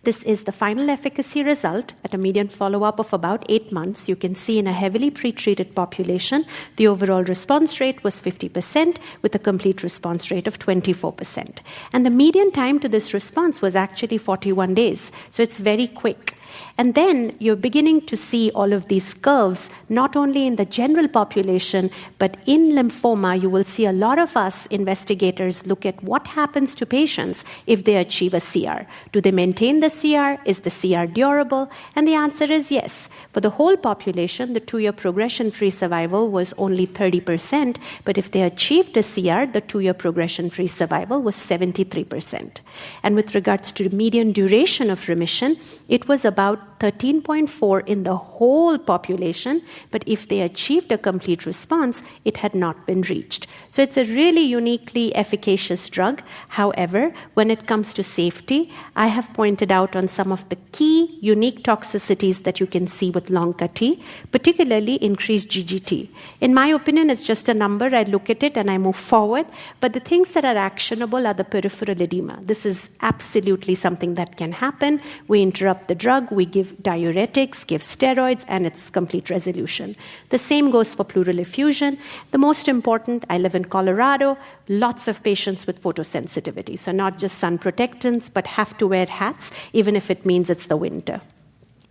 This is the final efficacy result at a median follow-up of about 8 months. You can see in a heavily pretreated population, the overall response rate was 50% with a complete response rate of 24%. And the median time to this response was actually 41 days. So it's very quick. And then you're beginning to see all of these curves, not only in the general population, but in lymphoma, you will see a lot of us investigators look at what happens to patients if they achieve a CR. Do they maintain the CR? Is the CR durable? And the answer is yes. For the whole population, the 2-year progression-free survival was only 30%, but if they achieved a CR, the 2-year progression-free survival was 73%. And with regards to the median duration of remission, it was about 13.4 in the whole population, but if they achieved a complete response, it had not been reached. So it's a really uniquely efficacious drug. However, when it comes to safety, I have pointed out on some of the key unique toxicities that you can see with Lonca-T, particularly increased GGT. In my opinion, it's just a number. I look at it and I move forward, but the things that are actionable are the peripheral edema. This is absolutely something that can happen. We interrupt the drug, we give diuretics, give steroids, and it's complete resolution. The same goes for pleural effusion. The most important, I live in Colorado, lots of patients with photosensitivity. So not just sun protectants, but have to wear hats, even if it means it's the winter.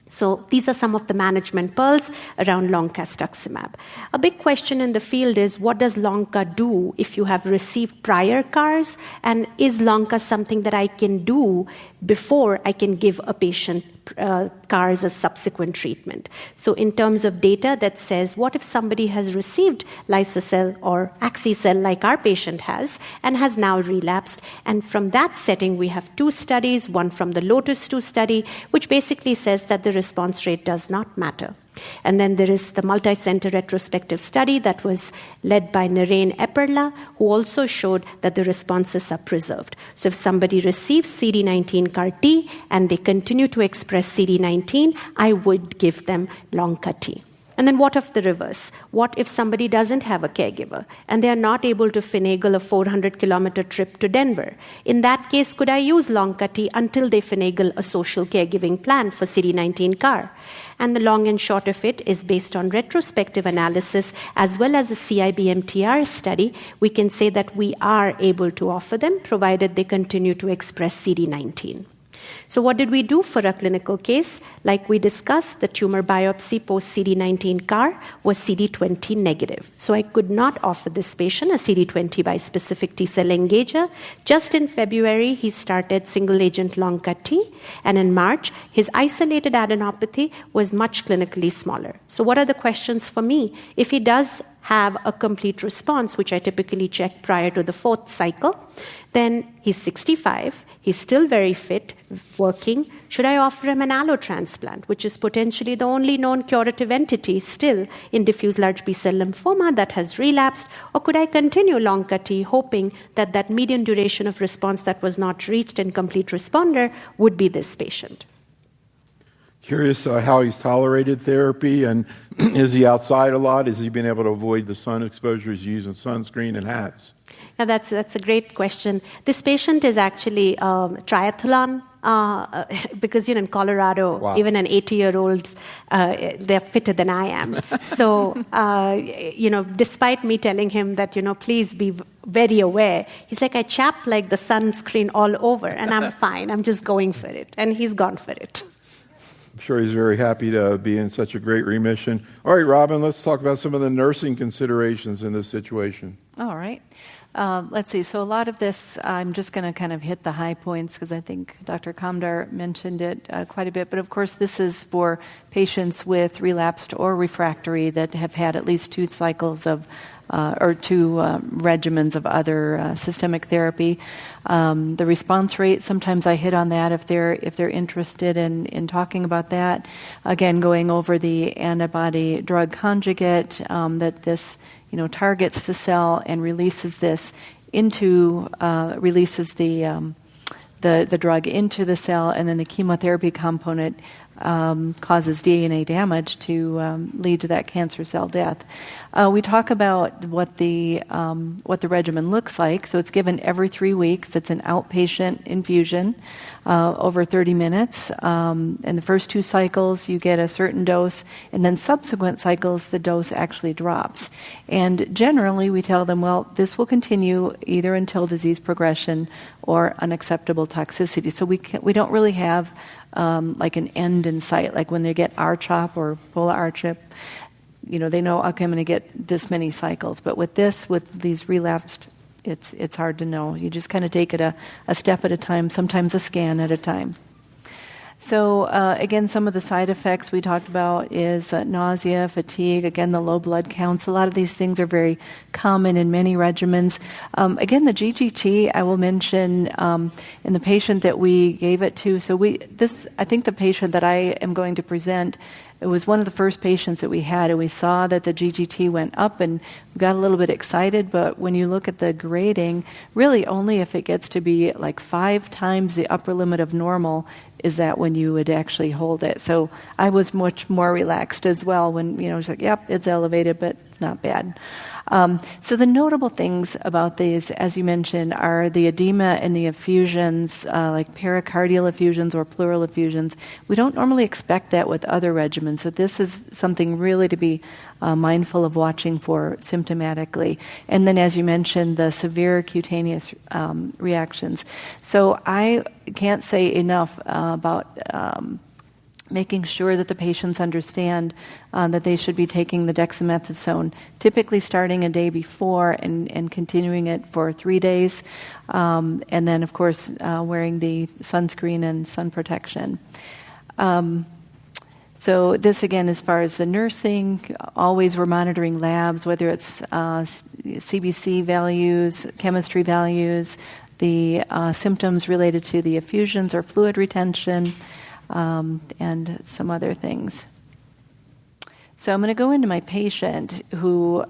So these are some of the management pearls around loncastuximab. A big question in the field is, what does Lonca do if you have received prior CARs? And is Lonca something that I can do before I can give a patient CARs as subsequent treatment? So in terms of data that says, what if somebody has received lysocell or axicell like our patient has and has now relapsed? And from that setting, we have 2 studies, one from the LOTUS-2 study, which basically says that the response rate does not matter. And then there is the multi-center retrospective study that was led by Narain Epperla, who also showed that the responses are preserved. So if somebody receives CD19 CAR-T and they continue to express CD19, I would give them Lonca-T. And then what of the reverse? What if somebody doesn't have a caregiver and they are not able to finagle a 400-kilometer trip to Denver? In that case, could I use Lonca-T until they finagle a social caregiving plan for CD19 CAR? And the long and short of it is, based on retrospective analysis as well as a CIBMTR study, we can say that we are able to offer them provided they continue to express CD19. So what did we do for a clinical case? Like we discussed, the tumor biopsy post-CD19 CAR was CD20 negative. So I could not offer this patient a CD20 bispecific T-cell engager. Just in February, he started single-agent Lonca-T, and in March, his isolated adenopathy was much clinically smaller. So what are the questions for me? If he does have a complete response, which I typically check prior to the 4th cycle, then he's 65, he's still very fit, working. Should I offer him an allotransplant, which is potentially the only known curative entity still in diffuse large B-cell lymphoma that has relapsed? Or could I continue Lonca-T, hoping that that median duration of response that was not reached in complete responder would be this patient? Curious how he's tolerated therapy, and is he outside a lot? Has he been able to avoid the sun exposure? Is he using sunscreen and hats? Yeah, that's a great question. This patient is actually triathlon because in Colorado, Wow. even an 80-year-old, they're fitter than I am. So despite me telling him that please be very aware, he's like, I chap like the sunscreen all over, and I'm fine. I'm just going for it, and he's gone for it. I'm sure he's very happy to be in such a great remission. All right, Robin, let's talk about some of the nursing considerations in this situation. All right. Let's see. So a lot of this, I'm just going to kind of hit the high points because I think Dr. Kamdar mentioned it quite a bit. But of course, this is for patients with relapsed or refractory that have had at least 2 cycles of or 2 regimens of other systemic therapy. The response rate, sometimes I hit on that if they're interested in talking about that. Again, going over the antibody drug conjugate, that this targets the cell and releases this into releases the drug into the cell, and then the chemotherapy component causes DNA damage to lead to that cancer cell death. We talk about what the regimen looks like. So it's given every 3 weeks. It's an outpatient infusion over 30 minutes. In the first 2 cycles, you get a certain dose, and then subsequent cycles, the dose actually drops. And generally, we tell them, well, this will continue either until disease progression or unacceptable toxicity. So we don't really have like an end in sight, like when they get R-CHOP or Pola-R-CHP, they know, okay, I'm going to get this many cycles. But with these relapsed, it's hard to know. You just kind of take it a step at a time, sometimes a scan at a time. So again, some of the side effects we talked about is nausea, fatigue, again, the low blood counts. A lot of these things are very common in many regimens. Again, the GGT, I will mention in the patient that we gave it to. So I think the patient that I am going to present, it was one of the first patients that we had, and we saw that the GGT went up, and we got a little bit excited, but when you look at the grading, really only if it gets to be like 5 times the upper limit of normal is that when you would actually hold it. So I was much more relaxed as well when, it's like, yep, it's elevated, but it's not bad. So the notable things about these, as you mentioned, are the edema and the effusions, like pericardial effusions or pleural effusions. We don't normally expect that with other regimens, so this is something really to be mindful of watching for symptomatically. And then, as you mentioned, the severe cutaneous reactions. So I can't say enough about making sure that the patients understand that they should be taking the dexamethasone, typically starting a day before and continuing it for 3 days, and then, of course, wearing the sunscreen and sun protection. So this, again, as far as the nursing, always we're monitoring labs, whether it's CBC values, chemistry values, the symptoms related to the effusions or fluid retention, and some other things. So I'm going to go into my patient who,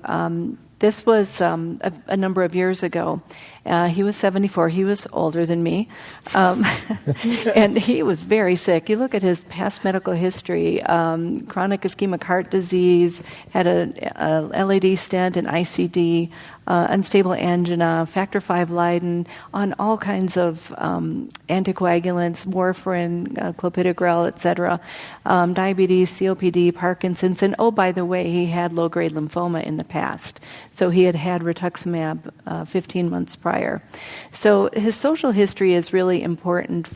this was a number of years ago. He was 74. He was older than me. And he was very sick. You look at his past medical history, chronic ischemic heart disease, had a LAD stent, an ICD, unstable angina, factor V Leiden, on all kinds of anticoagulants, warfarin, clopidogrel, etc., diabetes, COPD, Parkinson's, and by the way, he had low-grade lymphoma in the past. So he had rituximab 15 months prior. So his social history is really important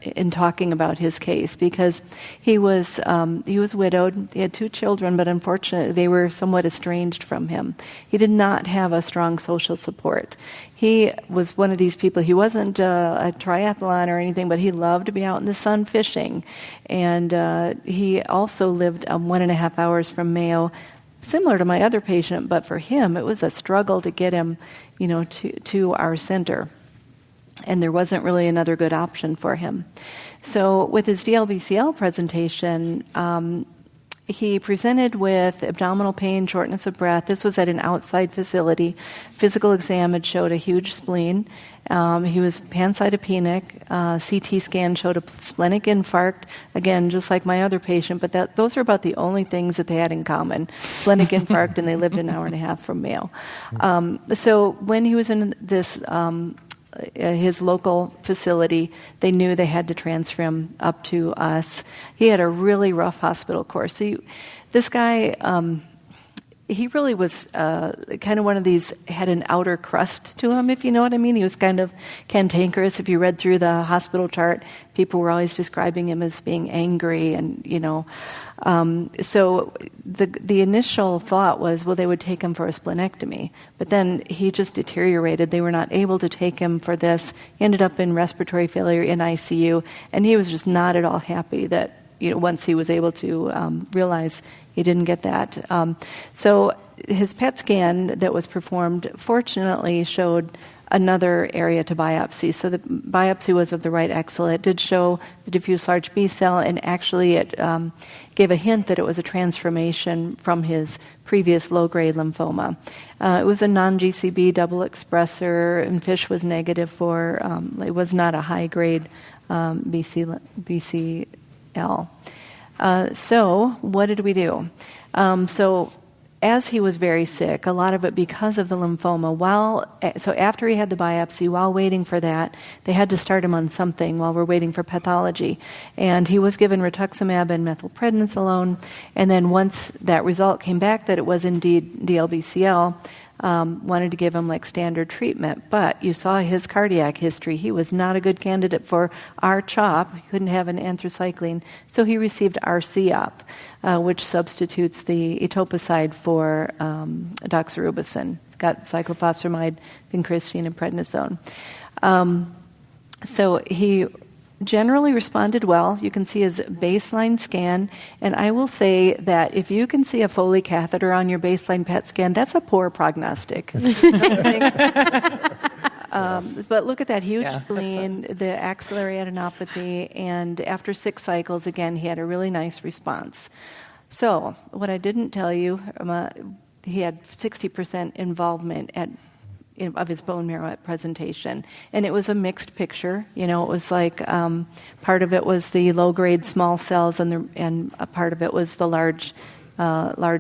in talking about his case because he was widowed. He had 2 children, but unfortunately they were somewhat estranged from him. He did not have a strong social support. He was one of these people, he wasn't a triathlon or anything, but he loved to be out in the sun fishing. And he also lived 1.5 hours from Mayo, similar to my other patient, but for him it was a struggle to get him, to our center. And there wasn't really another good option for him. So with his DLBCL presentation, He presented with abdominal pain, shortness of breath. This was at an outside facility. Physical exam had showed a huge spleen. He was pancytopenic. CT scan showed a splenic infarct. Again, just like my other patient, but those are about the only things that they had in common. Splenic infarct, and they lived an hour and a half from Mayo. So when he was in this his local facility, they knew they had to transfer him up to us. He had a really rough hospital course. So this guy, he really was kind of one of these, had an outer crust to him, if you know what I mean. He was kind of cantankerous. If you read through the hospital chart, people were always describing him as being angry, and, so the initial thought was, well, they would take him for a splenectomy. But then he just deteriorated. They were not able to take him for this. He ended up in respiratory failure in ICU, and he was just not at all happy that, once he was able to realize he didn't get that. So his PET scan that was performed, fortunately, showed another area to biopsy. So the biopsy was of the right axilla. It did show the diffuse large B cell, and actually it gave a hint that it was a transformation from his previous low-grade lymphoma. It was a non-GCB double expressor, and FISH was negative for, it was not a high-grade BCL. So what did we do? So as he was very sick, a lot of it because of the lymphoma, so after he had the biopsy, while waiting for that, they had to start him on something while we're waiting for pathology. And he was given rituximab and methylprednisolone, and then once that result came back that it was indeed DLBCL, wanted to give him like standard treatment. But you saw his cardiac history. He was not a good candidate for R-CHOP. He couldn't have an anthracycline, so he received R-COP, which substitutes the etoposide for doxorubicin. It's got cyclophosphamide, vincristine, and prednisone. So he generally responded well. You can see his baseline scan, and I will say that if you can see a Foley catheter on your baseline PET scan, that's a poor prognostic. But look at that huge spleen, the axillary adenopathy, and after 6 cycles, again, he had a really nice response. So what I didn't tell you, he had 60% involvement of his bone marrow at presentation. And it was a mixed picture. It was like part of it was the low-grade small cells, and a part of it was the large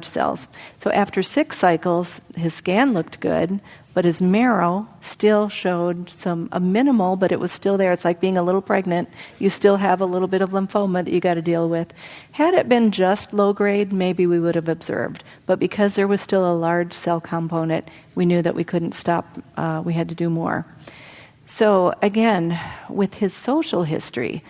cells. So after 6 cycles, his scan looked good, but his marrow still showed a minimal, but it was still there. It's like being a little pregnant. You still have a little bit of lymphoma that you got to deal with. Had it been just low grade, maybe we would have observed. But because there was still a large cell component, we knew that we couldn't stop. We had to do more. So again, with his social history,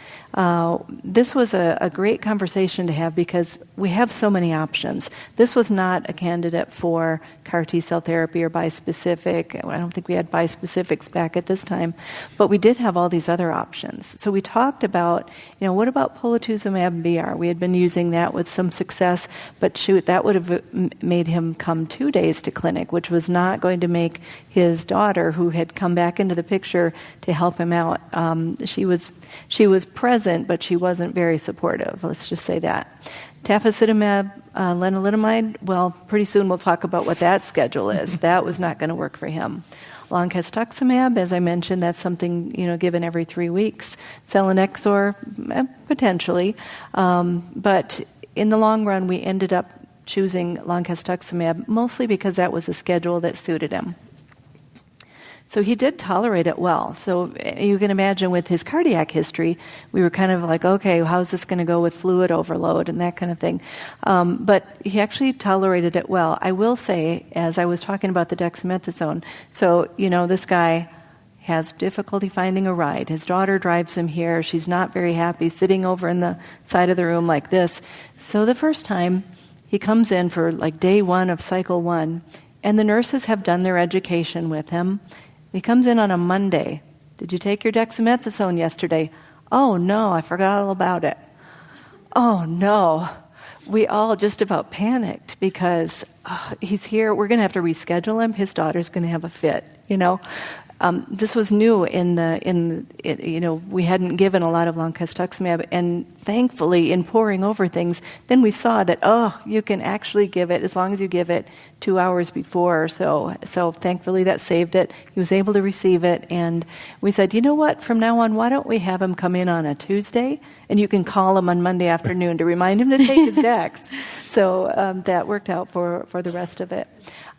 this was a great conversation to have because we have so many options. This was not a candidate for CAR T-cell therapy or bispecific. I don't think we had bispecifics back at this time, but we did have all these other options. So we talked about, what about polatuzumab BR? We had been using that with some success, but shoot, that would have made him come 2 days to clinic, which was not going to make his daughter, who had come back into the picture to help him out. She was present, but she wasn't very supportive. Let's just say that. Tafasitamab, lenalidomide, well, pretty soon we'll talk about what that schedule is. That was not going to work for him. Loncastuximab, as I mentioned, that's something, given every 3 weeks. Selinexor, potentially. But in the long run, we ended up choosing loncastuximab, mostly because that was a schedule that suited him. So he did tolerate it well. So you can imagine with his cardiac history, we were kind of like, okay, how's this going to go with fluid overload and that kind of thing. But he actually tolerated it well. I will say, as I was talking about the dexamethasone, so, this guy has difficulty finding a ride. His daughter drives him here. She's not very happy, sitting over in the side of the room like this. So the first time, he comes in for like day 1 of cycle 1, and the nurses have done their education with him. He comes in on a Monday. Did you take your dexamethasone yesterday? Oh, no, I forgot all about it. Oh, no. We all just about panicked because he's here. We're going to have to reschedule him. His daughter's going to have a fit, This was new we hadn't given a lot of loncastuximab, and thankfully, in poring over things, then we saw that, you can actually give it as long as you give it 2 hours before or so. So thankfully, that saved it. He was able to receive it, and we said, you know what, from now on, why don't we have him come in on a Tuesday, and you can call him on Monday afternoon to remind him to take his dex. So that worked out for the rest of it.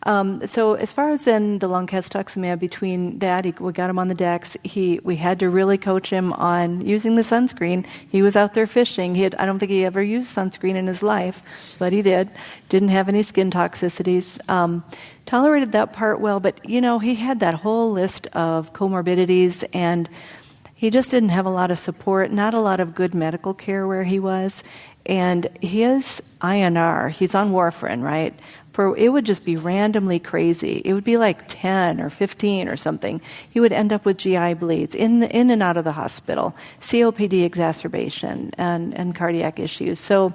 So as far as then the loncastuximab, between that, we got him on the dex. We had to really coach him on using the sunscreen. He was out there fishing. I don't think he ever used sunscreen in his life, but he did. Didn't have any skin toxicities. Tolerated that part well, but he had that whole list of comorbidities, and he just didn't have a lot of support, not a lot of good medical care where he was. And his INR, he's on warfarin, right? It would just be randomly crazy. It would be like 10 or 15 or something. He would end up with GI bleeds in and out of the hospital, COPD exacerbation, and cardiac issues. So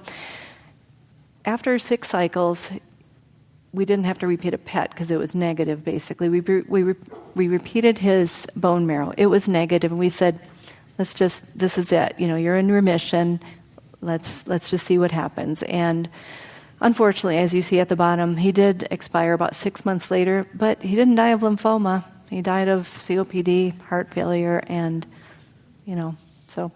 after 6 cycles, we didn't have to repeat a PET because it was negative, basically. We repeated his bone marrow. It was negative, and we said, this is it. You're in remission. Let's just see what happens. And unfortunately, as you see at the bottom, he did expire about 6 months later, but he didn't die of lymphoma. He died of COPD, heart failure, and, so.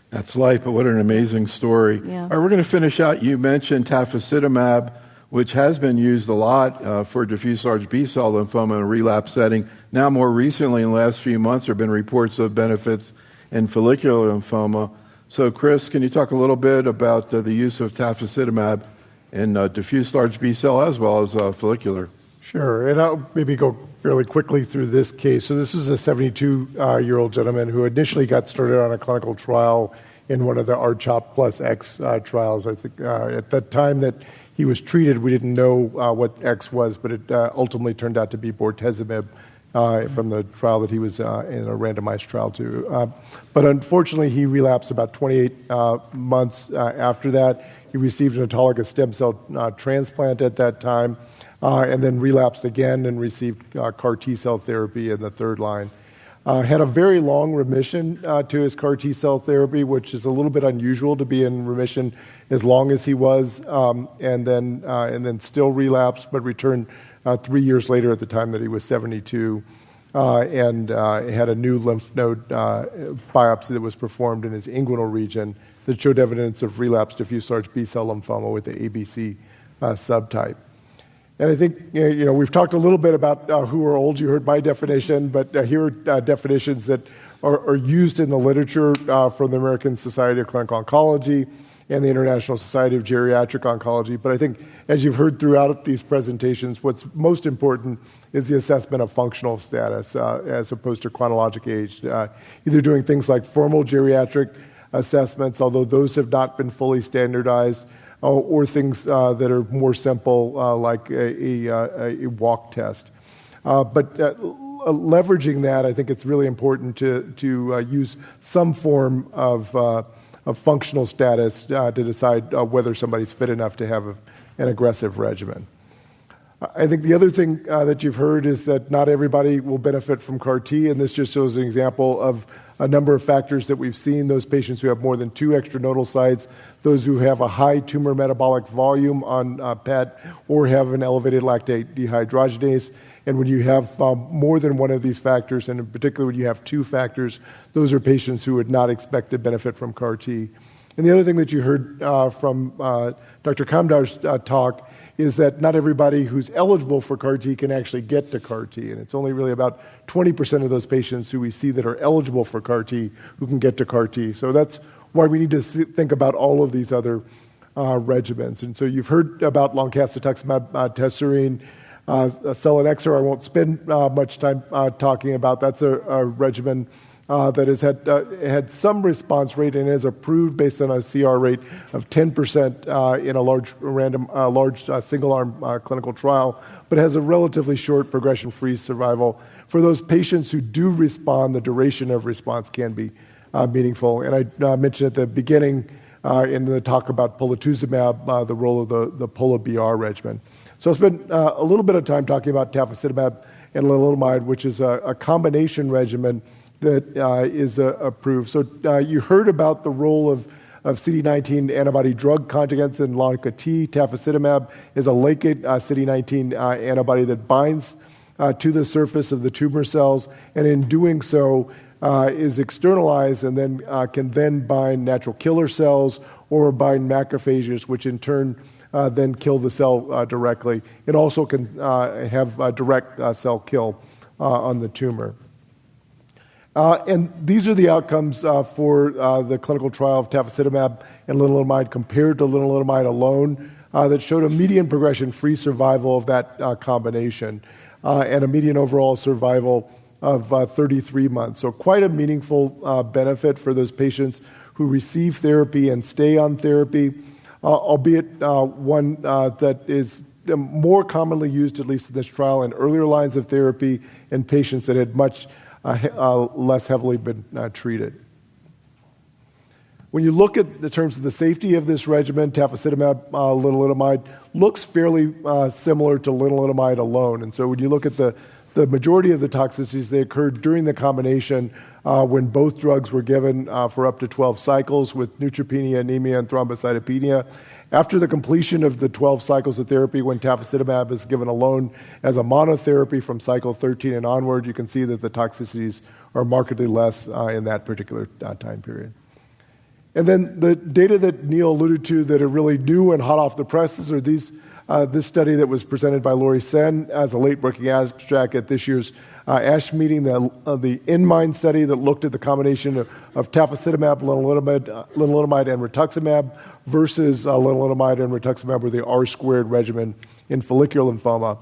That's life, but what an amazing story. Yeah. All right, we're going to finish out. You mentioned tafasitamab, which has been used a lot for diffuse large B-cell lymphoma in a relapse setting. Now, more recently, in the last few months, there have been reports of benefits in follicular lymphoma. So, Chris, can you talk a little bit about the use of tafasitamab in diffuse large B-cell as well as follicular? Sure, and I'll maybe go fairly quickly through this case. So this is a 72-year-old gentleman who initially got started on a clinical trial in one of the R-CHOP plus X trials. I think at the time that he was treated, we didn't know what X was, but it ultimately turned out to be bortezomib from the trial that he was in a randomized trial to. But unfortunately, he relapsed about 28 months after that. He received an autologous stem cell transplant at that time, and then relapsed again and received CAR T-cell therapy in the third line. Had a very long remission to his CAR T-cell therapy, which is a little bit unusual to be in remission as long as he was, and then still relapsed, but returned 3 years later at the time that he was 72, and had a new lymph node biopsy that was performed in his inguinal region that showed evidence of relapsed diffuse large B-cell lymphoma with the ABC subtype. And I think we've talked a little bit about who are old. You heard my definition, but here are definitions that are used in the literature from the American Society of Clinical Oncology and the International Society of Geriatric Oncology. But I think, as you've heard throughout these presentations, what's most important is the assessment of functional status as opposed to chronologic age. Either doing things like formal geriatric assessments, although those have not been fully standardized, or things that are more simple, like a walk test. But leveraging that, I think it's really important to use some form of functional status to decide whether somebody's fit enough to have an aggressive regimen. I think the other thing that you've heard is that not everybody will benefit from CAR T, and this just shows an example of a number of factors that we've seen. Those patients who have more than 2 extranodal sites, those who have a high tumor metabolic volume on PET, or have an elevated lactate dehydrogenase. And when you have more than one of these factors, and in particular when you have 2 factors, those are patients who would not expect to benefit from CAR T. And the other thing that you heard from Dr. Kamdar's talk is that not everybody who's eligible for CAR T can actually get to CAR T. And it's only really about 20% of those patients who we see that are eligible for CAR T who can get to CAR T. So that's why we need to think about all of these other regimens. And so you've heard about loncastuximab tesirine, selinexor. I won't spend much time talking about. That's a regimen that has had some response rate and is approved based on a CR rate of 10% in a large single-arm clinical trial, but has a relatively short progression-free survival. For those patients who do respond, the duration of response can be meaningful. And I mentioned at the beginning in the talk about polatuzumab, the role of the Pola-BR regimen. So I'll spend a little bit of time talking about tafasitamab and lenalidomide, which is a combination regimen that is approved. So you heard about the role of CD19 antibody drug conjugates in LONCA-T. Tafasitamab is a LACIT CD19 antibody that binds to the surface of the tumor cells, and in doing so is externalized and then can then bind natural killer cells or bind macrophages, which in turn then kill the cell directly. It also can have direct cell kill on the tumor. And these are the outcomes for the clinical trial of tafasitamab and lenalidomide compared to lenalidomide alone that showed a median progression-free survival of that combination and a median overall survival of 33 months. So quite a meaningful benefit for those patients who receive therapy and stay on therapy, albeit one that is more commonly used, at least in this trial, in earlier lines of therapy in patients that had much less heavily been treated. When you look at the terms of the safety of this regimen, tafasitamab, lenalidomide looks fairly similar to lenalidomide alone. And so when you look at the majority of the toxicities, they occurred during the combination when both drugs were given for up to 12 cycles with neutropenia, anemia, and thrombocytopenia. After the completion of the 12 cycles of therapy, when tafasitamab is given alone as a monotherapy from cycle 13 and onward, you can see that the toxicities are markedly less in that particular time period. And then the data that Neil alluded to that are really new and hot off the presses are this study that was presented by Lori Sen as a late-breaking abstract at this year's ASH meeting, the InMind study that looked at the combination of tafasitamab, lenalidomide, and rituximab versus lenalidomide and rituximab or the R-squared regimen in follicular lymphoma.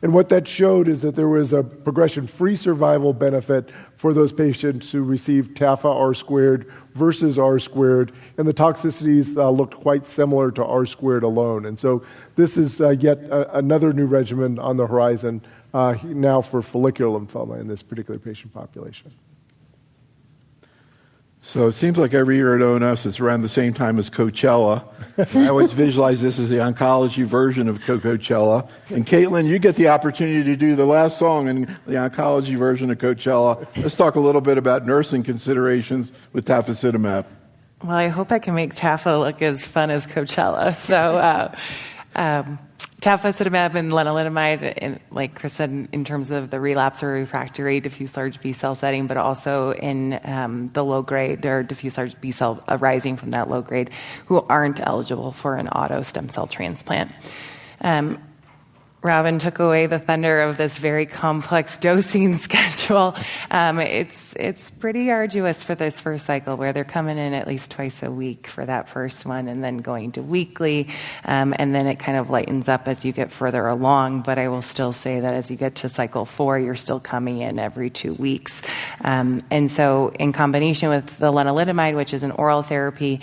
And what that showed is that there was a progression-free survival benefit for those patients who received TAFA R-squared versus R-squared, and the toxicities looked quite similar to R-squared alone. And so this is yet another new regimen on the horizon now for follicular lymphoma in this particular patient population. So it seems like every year at ONS, it's around the same time as Coachella. I always visualize this as the oncology version of Coachella. And Caitlin, you get the opportunity to do the last song in the oncology version of Coachella. Let's talk a little bit about nursing considerations with tafasitamab. Well, I hope I can make TAFA look as fun as Coachella. So tafasitamab and lenalidomide, like Chris said, in terms of the relapse or refractory diffuse large B-cell setting, but also in the low-grade or diffuse large B-cell arising from that low-grade who aren't eligible for an auto stem cell transplant. Robin took away the thunder of this very complex dosing schedule. It's pretty arduous for this first cycle where they're coming in at least twice a week for that first one and then going to weekly. And then it kind of lightens up as you get further along. But I will still say that as you get to cycle 4, you're still coming in every 2 weeks. And so in combination with the lenalidomide, which is an oral therapy,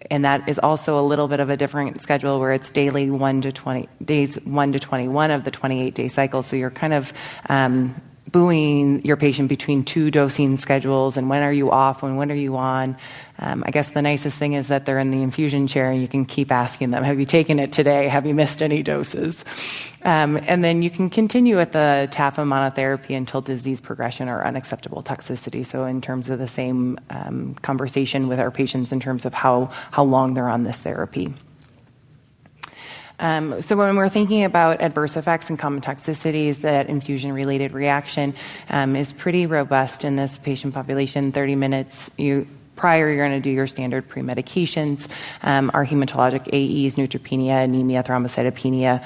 and that is also a little bit of a different schedule where it's daily 1 to 21 of the 28-day cycle. So you're kind of buoying your patient between 2 dosing schedules and when are you off and when are you on. I guess the nicest thing is that they're in the infusion chair and you can keep asking them, have you taken it today? Have you missed any doses? And then you can continue with the TAFA monotherapy until disease progression or unacceptable toxicity. So in terms of the same conversation with our patients in terms of how long they're on this therapy. So when we're thinking about adverse effects and common toxicities, that infusion-related reaction is pretty robust in this patient population. 30 minutes prior, you're going to do your standard pre-medications. Our hematologic AEs, neutropenia, anemia, thrombocytopenia.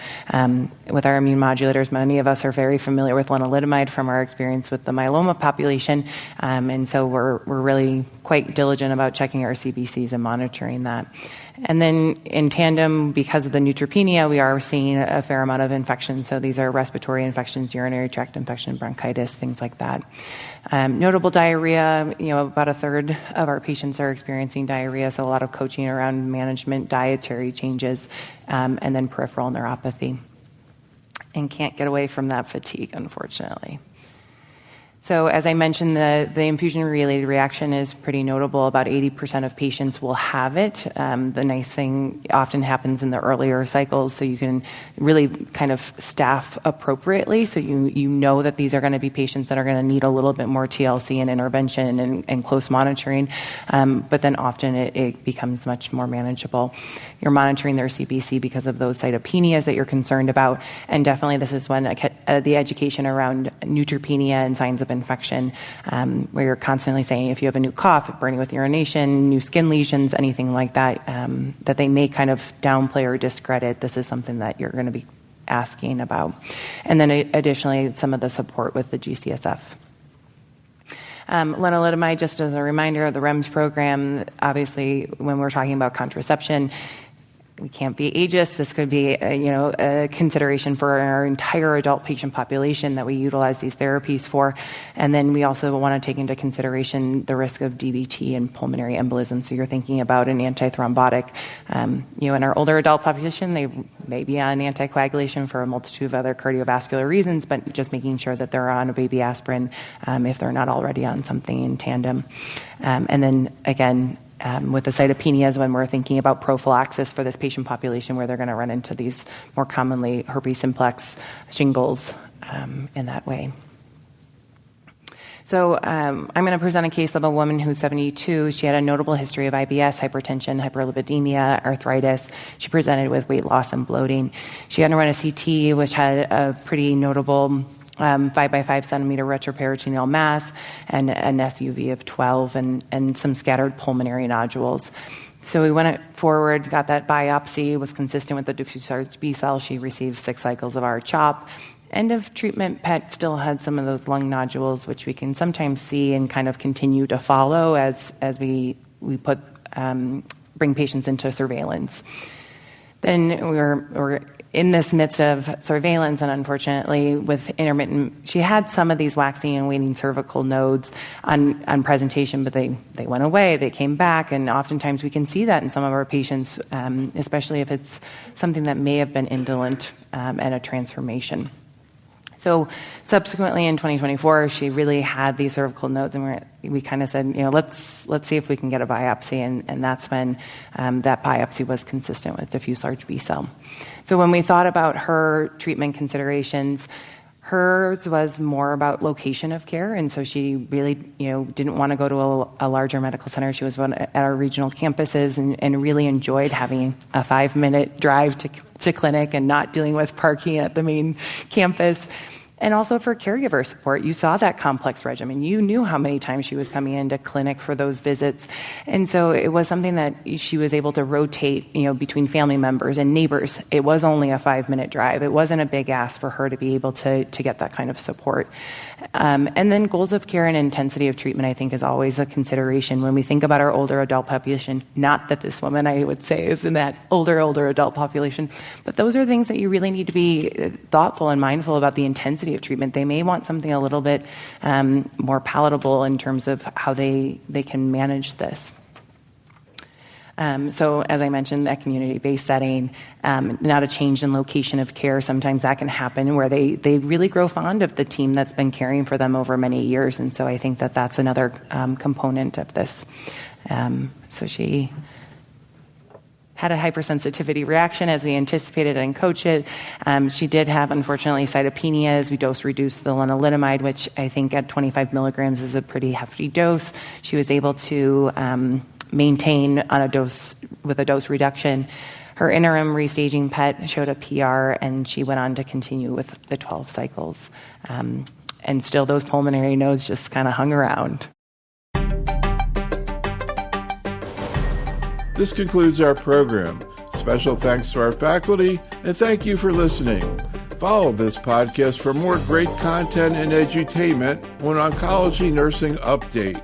With our immune modulators, many of us are very familiar with lenalidomide from our experience with the myeloma population. And so we're really quite diligent about checking our CBCs and monitoring that. And then in tandem, because of the neutropenia, we are seeing a fair amount of infection. So these are respiratory infections, urinary tract infection, bronchitis, things like that. Notable diarrhea, about a third of our patients are experiencing diarrhea. So a lot of coaching around management, dietary changes, and then peripheral neuropathy. And can't get away from that fatigue, unfortunately. So as I mentioned, the infusion-related reaction is pretty notable. About 80% of patients will have it. The nice thing often happens in the earlier cycles, so you can really kind of staff appropriately. So you know that these are going to be patients that are going to need a little bit more TLC and intervention and close monitoring. But then often it becomes much more manageable. You're monitoring their CBC because of those cytopenias that you're concerned about. And definitely this is when the education around neutropenia and signs of infection, where you're constantly saying if you have a new cough, burning with urination, new skin lesions, anything like that, that they may kind of downplay or discredit, this is something that you're going to be asking about. And then additionally, some of the support with the GCSF. Lenalidomide, just as a reminder, the REMS program, obviously when we're talking about contraception, we can't be ageist. This could be a consideration for our entire adult patient population that we utilize these therapies for. And then we also want to take into consideration the risk of DVT and pulmonary embolism. So you're thinking about an antithrombotic. In our older adult population, they may be on anticoagulation for a multitude of other cardiovascular reasons, but just making sure that they're on a baby aspirin if they're not already on something in tandem. And then again, with the cytopenias, when we're thinking about prophylaxis for this patient population where they're going to run into these more commonly herpes simplex, shingles in that way. So I'm going to present a case of a woman who's 72. She had a notable history of IBS, hypertension, hyperlipidemia, arthritis. She presented with weight loss and bloating. She underwent a CT, which had a pretty notable 5 by 5 centimeter retroperitoneal mass and an SUV of 12 and some scattered pulmonary nodules. So we went forward, got that biopsy, was consistent with the diffuse large B cell. She received 6 cycles of R-CHOP. End of treatment PET still had some of those lung nodules, which we can sometimes see and kind of continue to follow as we bring patients into surveillance. Then we're in this midst of surveillance, and unfortunately with intermittent, she had some of these waxing and waning cervical nodes on presentation, but they went away, they came back, and oftentimes we can see that in some of our patients, especially if it's something that may have been indolent and a transformation. So subsequently in 2024, she really had these cervical nodes, and we kind of said, let's see if we can get a biopsy, and that's when that biopsy was consistent with diffuse large B cell. So when we thought about her treatment considerations, hers was more about location of care, and so she really, didn't want to go to a larger medical center. She was at our regional campuses and really enjoyed having a 5-minute drive to clinic and not dealing with parking at the main campus. And also for caregiver support, you saw that complex regimen. You knew how many times she was coming into clinic for those visits. And so it was something that she was able to rotate, between family members and neighbors. It was only a 5-minute drive. It wasn't a big ask for her to be able to get that kind of support. And then goals of care and intensity of treatment, I think, is always a consideration when we think about our older adult population. Not that this woman, I would say, is in that older adult population, but those are things that you really need to be thoughtful and mindful about the intensity of treatment. They may want something a little bit more palatable in terms of how they can manage this. So as I mentioned, that community-based setting, not a change in location of care. Sometimes that can happen where they really grow fond of the team that's been caring for them over many years. And so I think that that's another component of this. So she had a hypersensitivity reaction as we anticipated and coached it. She did have, unfortunately, cytopenias. We dose-reduced the lenalidomide, which I think at 25 milligrams is a pretty hefty dose. She was able to maintain on a dose with a dose reduction. Her interim restaging PET showed a PR, and she went on to continue with the 12 cycles. And still those pulmonary nodes just kind of hung around. This concludes our program. Special thanks to our faculty, and thank you for listening. Follow this podcast for more great content and edutainment on Oncology Nursing Update.